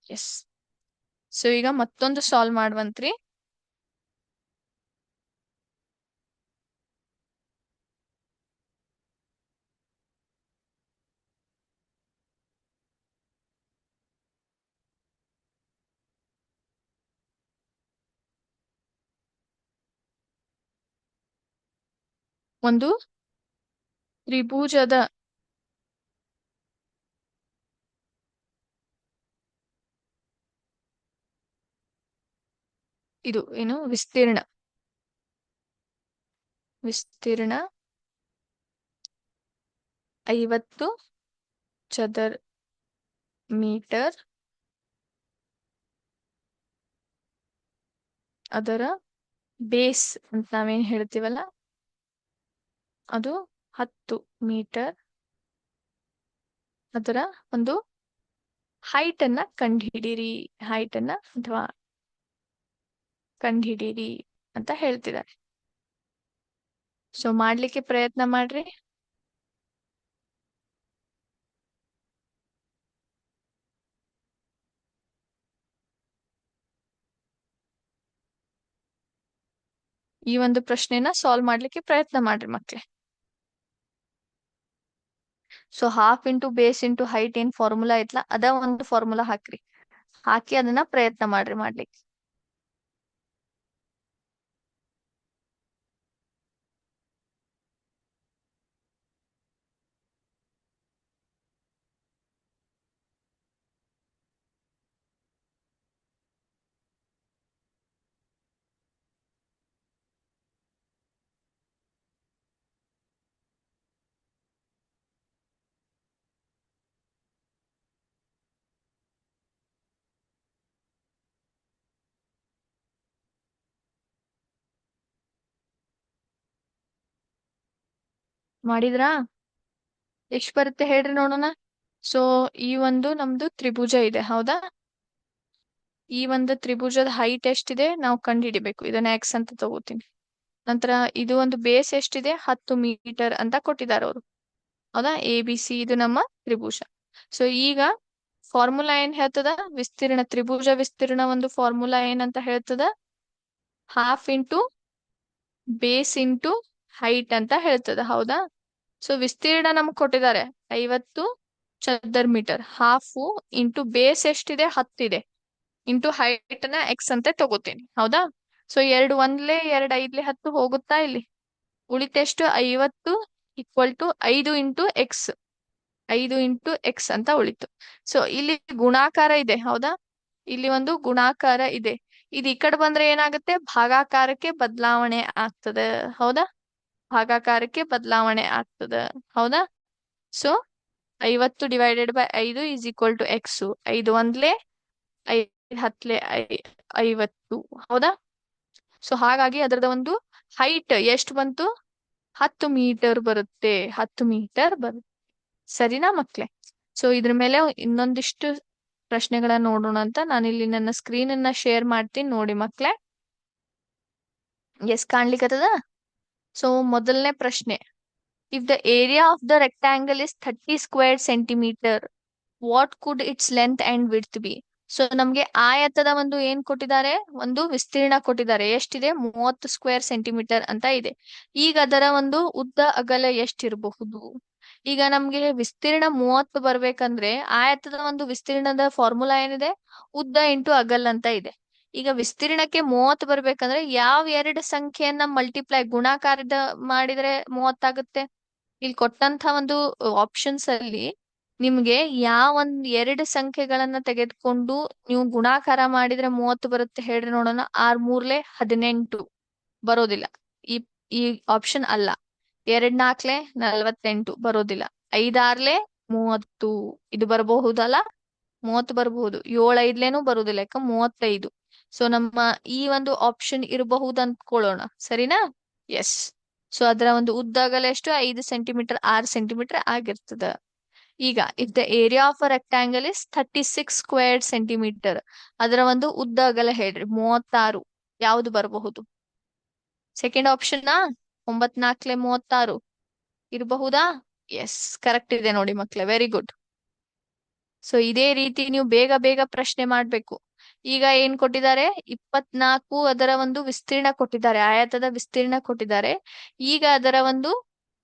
ಎಸ್. ಸೊ ಈಗ ಮತ್ತೊಂದು ಸಾಲ್ವ್ ಮಾಡುವಂತ್ರಿ. ಒಂದು ತ್ರಿಭುಜದ ಇದು ಏನು ವಿಸ್ತೀರ್ಣ, ವಿಸ್ತೀರ್ಣ 50 ಚದರ್ ಮೀಟರ್. ಅದರ ಬೇಸ್ ಅಂತ ನಾವೇನ್ ಹೇಳ್ತೀವಲ್ಲ ಅದು 10 ಮೀಟರ್. ಅದರ ಒಂದು ಹೈಟ್ ಅನ್ನ ಕಂಡುಹಿಡಿಯಿರಿ, ಹೈಟ್ ಅನ್ನ ಅಥವಾ ಕಂಡುಹಿಡಿಯಿರಿ ಅಂತ ಹೇಳ್ತಿದ್ದಾರೆ. ಸೊ ಮಾಡ್ಲಿಕ್ಕೆ ಪ್ರಯತ್ನ ಮಾಡ್ರಿ. ಈ ಒಂದು ಪ್ರಶ್ನೆನ ಸಾಲ್ವ್ ಮಾಡ್ಲಿಕ್ಕೆ ಪ್ರಯತ್ನ ಮಾಡ್ರಿ ಮಕ್ಳೇ. So half into base into height ಏನ್ ಫಾರ್ಮುಲಾ ಐತ್ಲಾ ಅದ ಒಂದು ಫಾರ್ಮುಲಾ ಹಾಕ್ರಿ. ಹಾಕಿ ಅದನ್ನ ಪ್ರಯತ್ನ ಮಾಡ್ರಿ ಮಾಡ್ಲಿಕ್ಕೆ. ಮಾಡಿದ್ರಾ? ಎಷ್ಟ್ ಬರುತ್ತೆ ಹೇಳ್ರಿ ನೋಡೋಣ. ಸೊ ಈ ಒಂದು ನಮ್ದು ತ್ರಿಭುಜ ಇದೆ, ಹೌದಾ? ಈ ಒಂದು ತ್ರಿಭುಜದ ಹೈಟ್ ಎಷ್ಟಿದೆ ನಾವು ಕಂಡುಹಿಡಿಬೇಕು. ಇದನ್ನ ಎಕ್ಸ್ ಅಂತ ತಗೋತೀನಿ. ನಂತರ ಇದು ಒಂದು ಬೇಸ್ ಎಷ್ಟಿದೆ? 10 ಮೀಟರ್ ಅಂತ ಕೊಟ್ಟಿದ್ದಾರೆ ಅವರು, ಹೌದಾ? ABC ಇದು ನಮ್ಮ ತ್ರಿಭುಜ. ಸೊ ಈಗ ಫಾರ್ಮುಲಾ ಏನ್ ಹೇಳ್ತದ? ವಿಸ್ತೀರ್ಣ, ತ್ರಿಭುಜ ವಿಸ್ತೀರ್ಣ ಒಂದು ಫಾರ್ಮುಲಾ ಏನಂತ ಹೇಳ್ತದ? Half into base into height ಅಂತ ಹೇಳ್ತದ, ಹೌದಾ? ಸೊ ವಿಸ್ತೀರ್ಣ ನಮ್ಗೆ ಕೊಟ್ಟಿದ್ದಾರೆ 50 ಚದರ್ ಮೀಟರ್. ಹಾಫ್ ಇಂಟು ಬೇಸ್ ಎಷ್ಟಿದೆ? 10 ಇದೆ. ಇಂಟು ಹೈಟ್ ನ ಎಕ್ಸ್ ಅಂತ ತಗೋತೀನಿ, ಹೌದಾ? ಸೊ 2 1 2 5 10 ಹೋಗುತ್ತಾ ಇಲ್ಲಿ? ಉಳಿತೆಷ್ಟು? 50 equal to 5 into x. 5 into x ಅಂತ ಉಳಿತು. ಸೊ ಇಲ್ಲಿ ಗುಣಾಕಾರ ಇದೆ, ಹೌದಾ? ಇಲ್ಲಿ ಒಂದು ಗುಣಾಕಾರ ಇದೆ. ಇದು ಈ ಕಡೆ ಬಂದ್ರೆ ಏನಾಗುತ್ತೆ? ಭಾಗಾಕಾರಕ್ಕೆ ಬದಲಾವಣೆ ಆಗ್ತದೆ, ಹೌದಾ? ಭಾಗಾಕಾರಕ್ಕೆ ಬದಲಾವಣೆ ಆಗ್ತದೆ, ಹೌದಾ? So 50 divided by 5 is equal to x. 5 1 5 10 50, ಹೌದಾ? ಸೊ ಹಾಗಾಗಿ ಅದರದ ಒಂದು ಹೈಟ್ ಎಷ್ಟು ಬಂತು? 10 ಮೀಟರ್ ಬರುತ್ತೆ. 10 ಮೀಟರ್ ಬರುತ್ತೆ. ಸರಿನಾ ಮಕ್ಳೆ? ಸೊ ಇದ್ರ ಮೇಲೆ ಇನ್ನೊಂದಿಷ್ಟು ಪ್ರಶ್ನೆಗಳನ್ನ ನೋಡೋಣ ಅಂತ ನಾನಿಲ್ಲಿ ನನ್ನ ಸ್ಕ್ರೀನ್ ಅನ್ನ ಶೇರ್ ಮಾಡ್ತೀನಿ, ನೋಡಿ ಮಕ್ಳೆ. ಎಸ್ ಕಾಣ್ಲಿಕ್ಕತ್ತದ? ಸೊ ಮೊದಲನೇ ಪ್ರಶ್ನೆ, if the area of the rectangle is 30 square centimetre, what could its length and width B? So ನಮ್ಗೆ ಆಯತದ ಒಂದು ಏನ್ ಕೊಟ್ಟಿದ್ದಾರೆ? ಒಂದು ವಿಸ್ತೀರ್ಣ ಕೊಟ್ಟಿದ್ದಾರೆ. ಎಷ್ಟಿದೆ? 30 ಸ್ಕ್ವೇರ್ ಸೆಂಟಿಮೀಟರ್ ಅಂತ ಇದೆ. ಈಗ ಅದರ ಒಂದು ಉದ್ದ ಅಗಲ ಎಷ್ಟಿರಬಹುದು? ಈಗ ನಮ್ಗೆ ವಿಸ್ತೀರ್ಣ 30 ಬರ್ಬೇಕಂದ್ರೆ ಆಯತದ ಒಂದು ವಿಸ್ತೀರ್ಣದ ಫಾರ್ಮುಲಾ ಏನಿದೆ? ಉದ್ದ ಇಂಟು ಅಗಲ್ ಅಂತ ಇದೆ. ಈಗ ವಿಸ್ತೀರ್ಣಕ್ಕೆ 30 ಬರ್ಬೇಕಂದ್ರೆ ಯಾವ ಎರಡು ಸಂಖ್ಯೆಯನ್ನ ಮಲ್ಟಿಪ್ಲೈ ಗುಣಾಕಾರದ ಮಾಡಿದ್ರೆ 30 ಆಗುತ್ತೆ? ಇಲ್ಲಿ ಕೊಟ್ಟಂತ ಒಂದು ಆಪ್ಷನ್ಸ್ ಅಲ್ಲಿ ನಿಮ್ಗೆ ಯಾವ ಒಂದ್ ಎರಡು ಸಂಖ್ಯೆಗಳನ್ನ ತೆಗೆದುಕೊಂಡು ನೀವು ಗುಣಾಕಾರ ಮಾಡಿದ್ರೆ 30 ಬರುತ್ತೆ ಹೇಳ್ರಿ ನೋಡೋಣ. 6 3 18 ಬರೋದಿಲ್ಲ. ಈ ಈ ಆಪ್ಷನ್ ಅಲ್ಲ. 2 4 48 ಬರೋದಿಲ್ಲ. 5 6 30 ಇದು ಬರಬಹುದಲ್ಲ? 30 ಬರಬಹುದು. 7 5 ಬರುದಿಲ್ಲ, ಯಾಕ 35. ಸೊ ನಮ್ಮ ಈ ಒಂದು ಆಪ್ಷನ್ ಇರಬಹುದು ಅಂದ್ಕೊಳ್ಳೋಣ, ಸರಿನಾ? ಎಸ್. ಸೊ ಅದರ ಒಂದು ಉದ್ದ ಅಗಲ ಎಷ್ಟು? 5 ಸೆಂಟಿಮೀಟರ್, 6 ಸೆಂಟಿಮೀಟರ್ ಆಗಿರ್ತದ. ಈಗ if the area of a rectangle is 36 square centimetre, ಅದರ ಒಂದು ಉದ್ದ ಅಗಲ ಹೇಳ್ರಿ. 36 ಯಾವ್ದು ಬರಬಹುದು? Second option 9 4 36 ಇರಬಹುದಾ? ಎಸ್, ಕರೆಕ್ಟ್ ಇದೆ ನೋಡಿ ಮಕ್ಳೆ, ವೆರಿ ಗುಡ್. ಸೊ ಇದೇ ರೀತಿ ನೀವು ಬೇಗ ಬೇಗ ಪ್ರಶ್ನೆ ಮಾಡ್ಬೇಕು. ಈಗ ಏನ್ ಕೊಟ್ಟಿದ್ದಾರೆ? 24 ಅದರ ಒಂದು ವಿಸ್ತೀರ್ಣ ಕೊಟ್ಟಿದ್ದಾರೆ, ಆಯತದ ವಿಸ್ತೀರ್ಣ ಕೊಟ್ಟಿದ್ದಾರೆ. ಈಗ ಅದರ ಒಂದು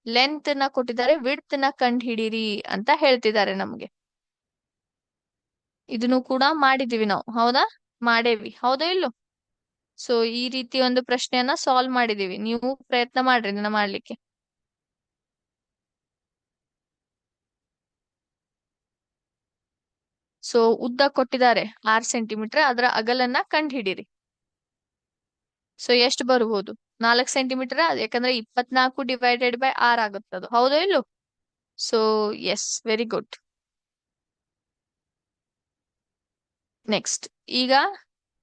ಲೆಂತ್ ನ ಕೊಟ್ಟಿದ್ದಾರೆ, ವಿಡ್ತ್ ನ ಕಂಡು ಹಿಡೀರಿ ಅಂತ ಹೇಳ್ತಿದ್ದಾರೆ ನಮ್ಗೆ. ಇದನ್ನು ಕೂಡ ಮಾಡಿದೀವಿ ನಾವು, ಹೌದಾ? ಮಾಡೇವಿ, ಹೌದಾ ಇಲ್ಲೋ? ಸೊ ಈ ರೀತಿ ಒಂದು ಪ್ರಶ್ನೆಯನ್ನ ಸಾಲ್ವ್ ಮಾಡಿದೀವಿ. ನೀವು ಪ್ರಯತ್ನ ಮಾಡ್ರಿ ಇದನ್ನ ಮಾಡ್ಲಿಕ್ಕೆ. ಸೊ ಉದ್ದ ಕೊಟ್ಟಿದ್ದಾರೆ 6 ಸೆಂಟಿಮೀಟರ್, ಅದರ ಅಗಲನ್ನ ಕಂಡು ಹಿಡೀರಿ. ಸೊ ಎಷ್ಟು ಬರ್ಬೋದು? 4 ಸೆಂಟಿಮೀಟರ್, ಯಾಕಂದ್ರೆ 24 ಡಿವೈಡೆಡ್ ಬೈ 6 ಆಗುತ್ತದು, ಹೌದೋ ಇಲ್ಲೋ? So yes, very good. Next, ಈಗ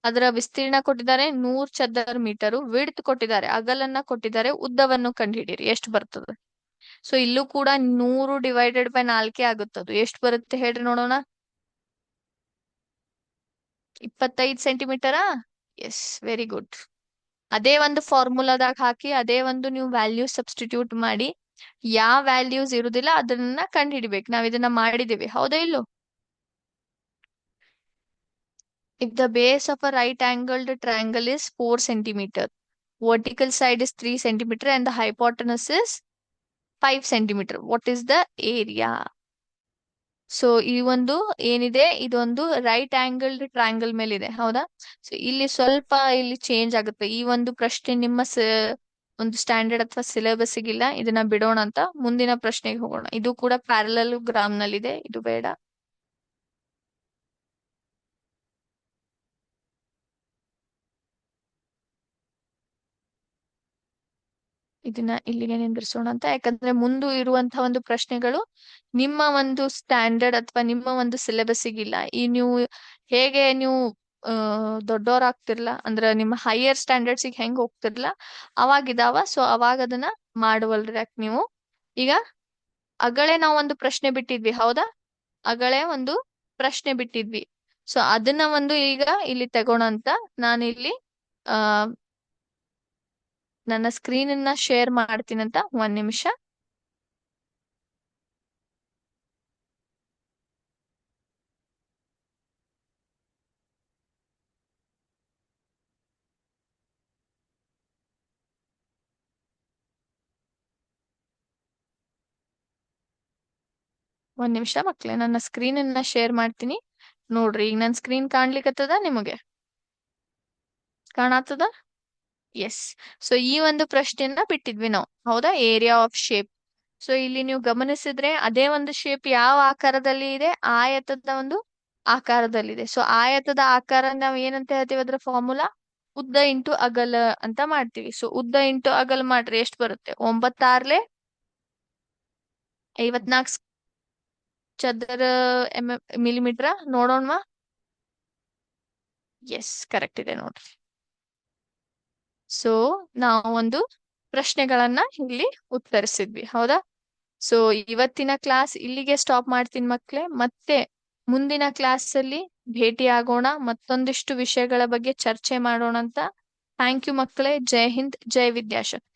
ಅದರ ವಿಸ್ತೀರ್ಣ ಕೊಟ್ಟಿದ್ದಾರೆ 100 ಚದರ ಮೀಟರ್, ವಿಡ್ತ್ ಕೊಟ್ಟಿದ್ದಾರೆ, ಅಗಲನ್ನ ಕೊಟ್ಟಿದ್ದಾರೆ, ಉದ್ದವನ್ನು ಕಂಡುಹಿಡಿಯಿರಿ ಎಷ್ಟು ಬರ್ತದೆ. ಸೊ ಇಲ್ಲೂ ಕೂಡ 100 ಡಿವೈಡೆಡ್ ಬೈ 4 ಆಗುತ್ತದು. ಎಷ್ಟು ಬರುತ್ತೆ ಹೇಳ್ರಿ ನೋಡೋಣ? 25 ಸೆಂಟಿಮೀಟರಾ? S, very good. ಅದೇ ಒಂದು ಫಾರ್ಮುಲಾದಾಗ ಹಾಕಿ ಅದೇ ಒಂದು ನೀವು ವ್ಯಾಲ್ಯೂ ಸಬ್ಸ್ಟಿಟ್ಯೂಟ್ ಮಾಡಿ ಯಾವ ವ್ಯಾಲ್ಯೂಸ್ ಇರುದಿಲ್ಲ ಅದನ್ನ ಕಂಡು ಹಿಡಿಬೇಕು. ನಾವ್ ಇದನ್ನ ಮಾಡಿದೀವಿ, ಹೌದಾ ಇಲ್ಲೋ? If the base of a right angled triangle is 4 centimeter, vertical side is 3 centimeter and the hypotenuse is 5 centimeter, what is the area? So ಈ ಒಂದು ಏನಿದೆ ಇದೊಂದು ರೈಟ್ ಆಂಗಲ್ಡ್ ಟ್ರಯಾಂಗಲ್ ಮೇಲಿದೆ, ಹೌದಾ? ಸೊ ಇಲ್ಲಿ ಸ್ವಲ್ಪ ಇಲ್ಲಿ ಚೇಂಜ್ ಆಗುತ್ತೆ. ಈ ಒಂದು ಪ್ರಶ್ನೆ ನಿಮ್ಮ ಒಂದು ಸ್ಟ್ಯಾಂಡರ್ಡ್ ಅಥವಾ ಸಿಲೆಬಸ್ ಗಿಲ್ಲ, ಇದನ್ನ ಬಿಡೋಣ ಅಂತ ಮುಂದಿನ ಪ್ರಶ್ನೆಗೆ ಹೋಗೋಣ. ಇದು ಕೂಡ ಪ್ಯಾರಲಲ್ ಗ್ರಾಮ್ ನಲ್ಲಿದೆ, ಇದು ಬೇಡ. ಇದನ್ನ ಇಲ್ಲಿಗೆ ನಿಂದ್ರಿಸೋಣ ಅಂತ, ಯಾಕಂದ್ರೆ ಮುಂದೆ ಇರುವಂತಹ ಒಂದು ಪ್ರಶ್ನೆಗಳು ನಿಮ್ಮ ಒಂದು ಸ್ಟ್ಯಾಂಡರ್ಡ್ ಅಥವಾ ನಿಮ್ಮ ಒಂದು ಸಿಲೆಬಸ್ಸಿಗಿಲ್ಲ. ಈ ನೀವು ಹೇಗೆ ನೀವು ದೊಡ್ಡವರಾಗ್ತಿರ್ಲ ಅಂದ್ರೆ ನಿಮ್ಮ ಹೈಯರ್ ಸ್ಟ್ಯಾಂಡರ್ಡ್ಸಿಗೆ ಹೆಂಗ್ ಹೋಗ್ತಿರ್ಲ ಅವಾಗಿದಾವ. ಸೊ ಅವಾಗ ಅದನ್ನ ಮಾಡುವಲ್ರಿ ಯಾಕೆ ನೀವು. ಈಗ ಅಗಳೇ ನಾವು ಒಂದು ಪ್ರಶ್ನೆ ಬಿಟ್ಟಿದ್ವಿ, ಹೌದಾ? ಅಗಳೇ ಒಂದು ಪ್ರಶ್ನೆ ಬಿಟ್ಟಿದ್ವಿ. ಸೊ ಅದನ್ನ ಒಂದು ಈಗ ಇಲ್ಲಿ ತಗೋಣ ಅಂತ ನಾನಿಲ್ಲಿ ಆ ನನ್ನ ಸ್ಕ್ರೀನ್ ಅನ್ನ ಶೇರ್ ಮಾಡ್ತೀನಂತ, 1 ನಿಮಿಷ. ಒಂದ್ ನಿಮಿಷ ಮಕ್ಳೇ, ನನ್ನ ಸ್ಕ್ರೀನ್ ಅನ್ನ ಶೇರ್ ಮಾಡ್ತೀನಿ. ನೋಡ್ರಿ ಈಗ ನನ್ ಸ್ಕ್ರೀನ್ ಕಾಣ್ಲಿಕ್ಕತ್ತದ ನಿಮಗೆ? ಕಾಣತ್ತದ? ಎಸ್. ಸೊ ಈ ಒಂದು ಪ್ರಶ್ನೆಯನ್ನ ಬಿಟ್ಟಿದ್ವಿ ನಾವು, ಹೌದಾ? Area of shape. ಸೊ ಇಲ್ಲಿ ನೀವು ಗಮನಿಸಿದ್ರೆ ಅದೇ ಒಂದು ಶೇಪ್ ಯಾವ ಆಕಾರದಲ್ಲಿ ಇದೆ? ಆಯತದ ಒಂದು ಆಕಾರದಲ್ಲಿದೆ. ಸೊ ಆಯತದ ಆಕಾರ ನಾವ್ ಏನಂತ ಹೇಳ್ತೀವಿ? ಅದ್ರ ಫಾರ್ಮುಲಾ ಉದ್ದ ಇಂಟು ಅಗಲ ಅಂತ ಮಾಡ್ತೀವಿ. ಸೊ ಉದ್ದ ಇಂಟು ಅಗಲ ಮಾಡ್ರಿ ಎಷ್ಟು ಬರುತ್ತೆ? 9 54 ಚದರ ಮಿಲಿಮೀಟರ್. ನೋಡೋಣವಾ? ಎಸ್, ಕರೆಕ್ಟ್ ಇದೆ ನೋಡ್ರಿ. ಸೊ ನಾವು ಒಂದು ಪ್ರಶ್ನೆಗಳನ್ನ ಇಲ್ಲಿ ಉತ್ತರಿಸಿದ್ವಿ, ಹೌದಾ? ಸೊ ಇವತ್ತಿನ ಕ್ಲಾಸ್ ಇಲ್ಲಿಗೆ ಸ್ಟಾಪ್ ಮಾಡ್ತೀನಿ ಮಕ್ಳೇ. ಮತ್ತೆ ಮುಂದಿನ ಕ್ಲಾಸ್ ಅಲ್ಲಿ ಭೇಟಿ ಆಗೋಣ, ಮತ್ತೊಂದಿಷ್ಟು ವಿಷಯಗಳ ಬಗ್ಗೆ ಚರ್ಚೆ ಮಾಡೋಣ ಅಂತ. ಥ್ಯಾಂಕ್ ಯು ಮಕ್ಕಳೇ. ಜೈ ಹಿಂದ್, ಜೈ ವಿದ್ಯಾಶಕ್ತಿ.